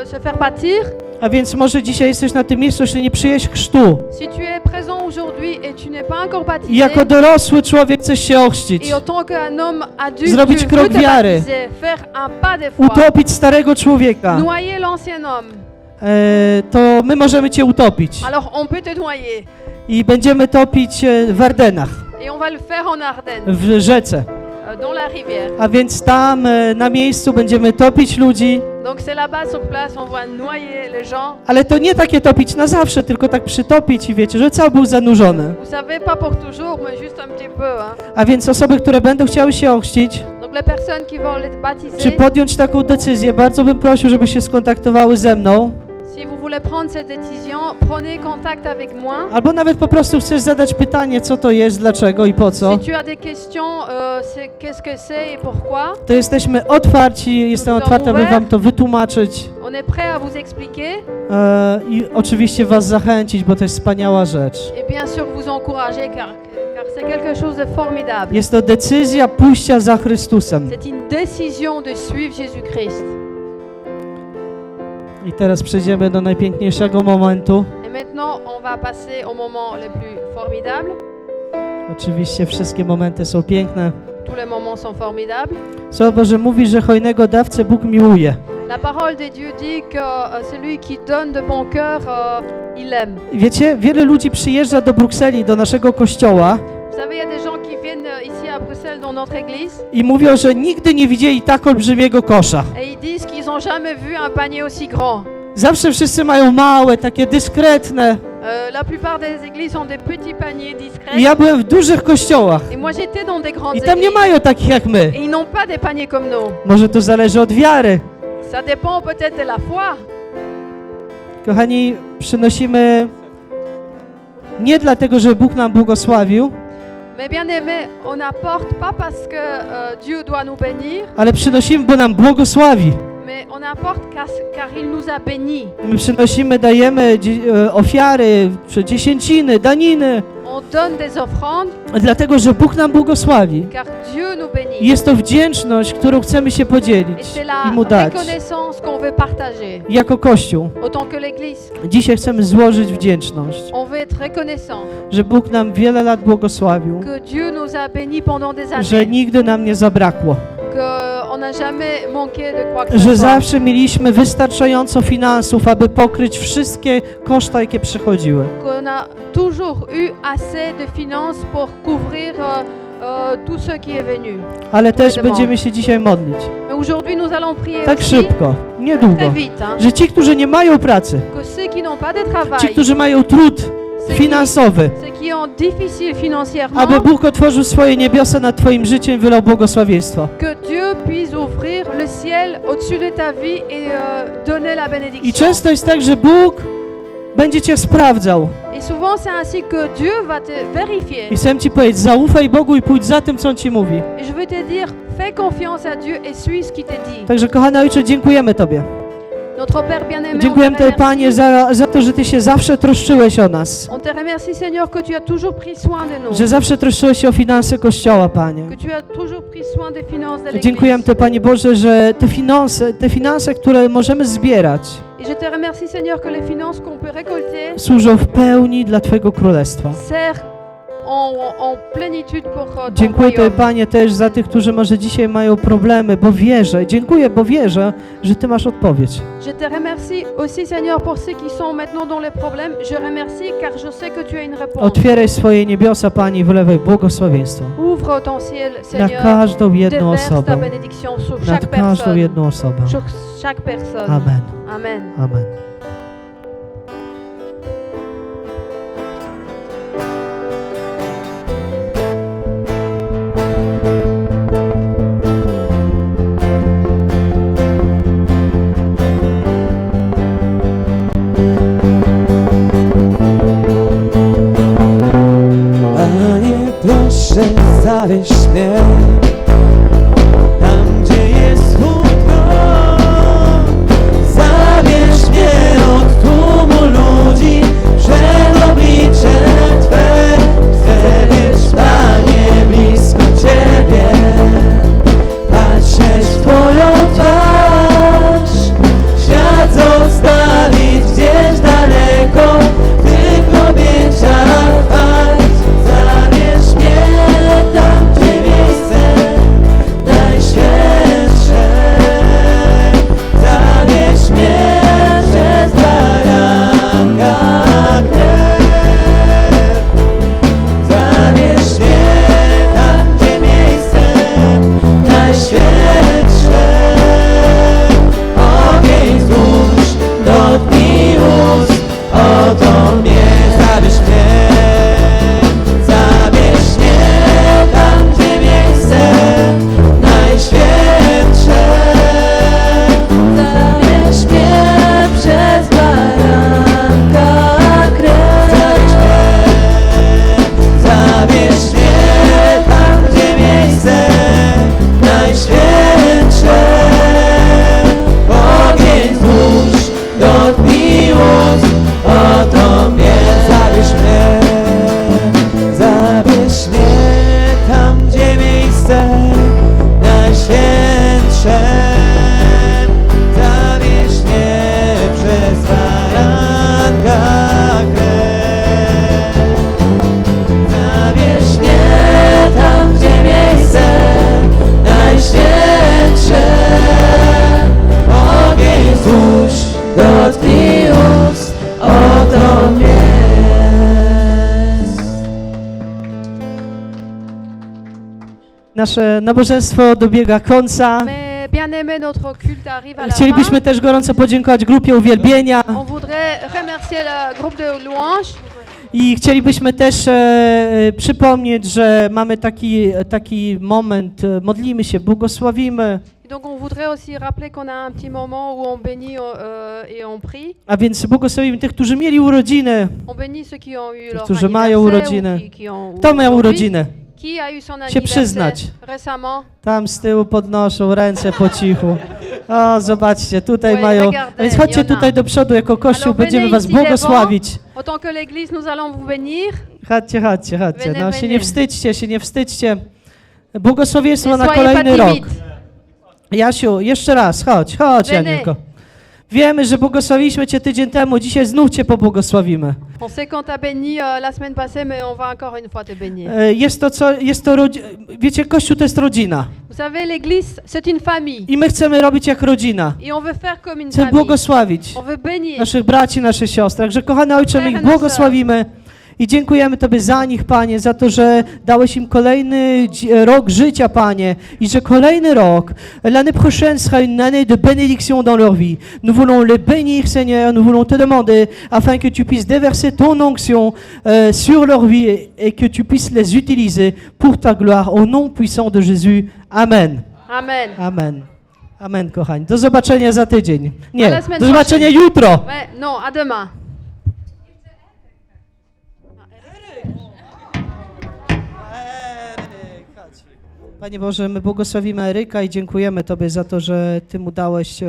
se faire baptir. a więc może dzisiaj jesteś na tym miejscu, jeśli nie przyjąłeś chrztu Si tu es présent aujourd'hui et tu n'es pas encore i baptisé, jako dorosły człowiek chcesz się ochrzcić, et en tant qu'un homme adulte, Zrobić tu krok veux te wiary. baptiser, faire un pas de foi, utopić starego człowieka, noyer l'ancien homme, to my możemy cię utopić alors on peut te noyer. i będziemy topić w Ardenach, Et on va le faire en Ardennes, w rzece. dans la rivière. A więc tam na miejscu będziemy topić ludzi, Donc c'est là-bas sur place, on va noyer les gens. ale to nie takie topić na zawsze, tylko tak przytopić i wiecie, że cały był zanurzony. Vous savez, pas pour toujours, mais juste un petit peu. Hein. A więc osoby, które będą chciały się ochrzcić, Donc les personnes qui vont être czy baptisées, podjąć taką decyzję, bardzo bym prosił, żeby się skontaktowały ze mną, si vous voulez prendre cette décision, prenez contact avec moi. albo nawet po prostu chcesz zadać pytanie, co to jest, dlaczego i po co, Si tu as des questions, qu'est-ce que c'est et pourquoi, to jesteśmy otwarci, jestem otwarta, aby wam to wytłumaczyć. on est prêt à vous expliquer I oczywiście was zachęcić, bo to jest wspaniała rzecz. et bien sûr vous encourager car c'est quelque chose de formidable. Jest to decyzja pójścia za Chrystusem. C'est une décision de suivre Jésus-Christ. I teraz przejdziemy do najpiękniejszego momentu. Et maintenant, on va passer au moment le plus formidable. Oczywiście wszystkie momenty są piękne. Tous les moments sont formidables. Słowo Boże mówi, że hojnego dawcę Bóg miłuje. La parole de Dieu dit que celui qui donne de bon cœur, il aime. Wiecie, wiele ludzi przyjeżdża do Brukseli, do naszego kościoła Vous savez, il y a des gens qui viennent ici à Bruxelles dans notre église i mówią, że nigdy nie widzieli tak olbrzymiego kosza. et ils disent qu'ils n'ont jamais vu un panier aussi grand. Zawsze wszyscy mają małe, takie dyskretne. La plupart des églises ont des petits paniers discrets. I ja byłem w dużych kościołach Et moi j'étais dans des grandes i tam nie églises. mają takich jak my. Et ils n'ont pas des paniers comme nous. Może to zależy od wiary. Ça dépend peut-être de la foi. Kochani, przynosimy nie dlatego, że Bóg nam błogosławił, Mais bien aimé, on apporte pas parce que Dieu doit nous bénir, ale przynosimy, bo nam błogosławi. mais on apporte car il nous a bénis. My przynosimy, dajemy ofiary, czy dziesięciny, daniny, On donne des offrandes dlatego, że Bóg nam błogosławi. car Dieu nous bénit. I jest to wdzięczność, którą chcemy się Et podzielić c'est i la Mu dać. reconnaissance qu'on veut partager. Jako Kościół. Autant que l'Église, Dzisiaj chcemy złożyć wdzięczność, on veut être reconnaissant że Bóg nam wiele lat błogosławił, que Dieu nous a bénis pendant des że années, nigdy nam nie zabrakło, qu'on n'a jamais manqué de quoi que ce że soit, zawsze mieliśmy wystarczająco finansów, aby pokryć wszystkie koszta, jakie przychodziły. qu'on a toujours eu assez de finances pour couvrir tout ce qui est venu. Ale też Wiadomo. będziemy się dzisiaj modlić. Mais aujourd'hui, nous allons prier Tak aussi, szybko, très niedługo, vite, hein, że ci, którzy nie mają pracy, que ceux qui n'ont pas de ci, travail, którzy mają trud ceux finansowy, qui ont difficile financièrement, aby Bóg otworzył swoje niebiosa nad twoim życiem i wylał błogosławieństwo. que Dieu puisse ouvrir le ciel au-dessus de ta vie et donner la I bénédiction. często jest tak, że Bóg będzie cię sprawdzał. Et souvent, c'est ainsi que Dieu va te vérifier. I chcę ci powiedzieć, zaufaj Bogu i pójdź za tym, co On ci mówi. Et je veux te dire, fais confiance à Dieu et suis ce qu'il te dit. Także kochany Ojcze, dziękujemy Tobie. Notre Père bien-aimé, on Dziękujemy te Tobie, Panie, remercie. za to, że Ty się zawsze troszczyłeś o nas. On te remercie, Seigneur, que tu as toujours pris soin de nous. Że zawsze troszczyłeś się o finanse Kościoła, Panie. Que tu as toujours pris soin des finances de Dziękujemy l'Église. Tobie, Panie Boże, że te finanse, które możemy zbierać, Et je te remercie, Seigneur, que les finances qu'on peut récolter służą w pełni dla Twojego Królestwa. servent en plénitude pour ton Dziękuję Tobie, royaume. Panie, też za tych, którzy może dzisiaj mają problemy, bo wierzę. Dziękuję, bo wierzę, że Ty masz odpowiedź. Je te remercie aussi, Seigneur, pour ceux qui sont maintenant dans les problèmes. Je remercie car je sais que tu as une réponse. Otwieraj swoje niebiosa, Panie, i wylewaj błogosławieństwo Ouvre ton ciel, na Seigneur. każdą jedną Déverse ta osobę. bénédiction sur Nad chaque każdą personne. jedną osobę. Sur chaque personne. Amen. Amen. Amen. Panie, proszę, zawieź mnie tam, gdzie jest smutno. Zabierz mnie od tłumu ludzi przed oblicze Twe. Chcę być, Panie, blisko Ciebie, patrzeć w Twoją twarz, świat zostawić gdzieś daleko, w tych objęciach trwać. Zabierz mnie tam, gdzie miejsce Nasze nabożeństwo dobiega końca. Mais bien aimé, notre culte arrive à la fin. Chcielibyśmy też gorąco podziękować grupie uwielbienia On voudrait remercier le groupe de louanges. i chcielibyśmy też przypomnieć, że mamy taki moment, modlimy się, błogosławimy, Donc on voudrait aussi rappeler qu'on a un petit moment où on bénit et on prie. a więc błogosławimy tych, którzy mieli urodziny. On bénit ceux qui ont eu leur Którzy anniversaire mają ou urodziny. qui ont Kto miał aujourd'hui. urodziny? Qui a eu son Się anniversaire przyznać. récemment? Tam z tyłu podnoszą ręce po cichu. O, zobaczcie, tutaj Ouais, mają. regardez, A więc chodźcie il y en a. tutaj do przodu jako Kościół, Alors, będziemy venez was ici błogosławić. Autant que l'Église, nous allons vous bénir. Chodźcie, chodźcie, chodźcie. Venez, No się nie venez. wstydźcie, się nie wstydźcie. Błogosławieństwo Ne na soyez pas kolejny rok. timides. Jasiu, jeszcze raz, chodź, Venez. Anielko. Wiemy, że błogosławiliśmy Cię tydzień temu, dzisiaj znów Cię pobłogosławimy. On sait qu'on t'a béni la semaine passée, mais on va encore une fois te bénir. Wiecie, Kościół to jest rodzina Vous savez, l'Église, c'est une famille. i my chcemy robić jak rodzina. Et on veut faire comme une Chcemy famille. błogosławić On veut bénir. naszych braci, naszych siostr. Także kochany Ojcze, my ich błogosławimy i dziękujemy Tobie za nich, Panie, za to, że dałeś im kolejny rok życia, Panie, i że kolejny rok, l'année prochaine sera une année de bénédiction dans leur vie. Nous voulons les bénir, Seigneur, nous voulons te demander afin que tu puisses déverser ton onction sur leur vie et que tu puisses les utiliser pour ta gloire, au nom puissant de Jésus. Amen. Amen. Amen. Amen, kochani. Do zobaczenia za tydzień. A Nie, la semaine do zobaczenia jutro. Ouais, non, à demain. Panie Boże, my błogosławimy Eryka i dziękujemy Tobie za to, że Ty mu dałeś,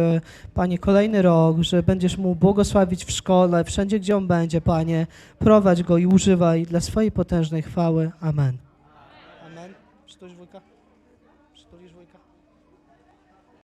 Panie, kolejny rok, że będziesz mu błogosławić w szkole, wszędzie, gdzie on będzie, Panie. Prowadź go i używaj dla swojej potężnej chwały. Amen. Amen. Przytulisz wujka? Przytulisz wujka?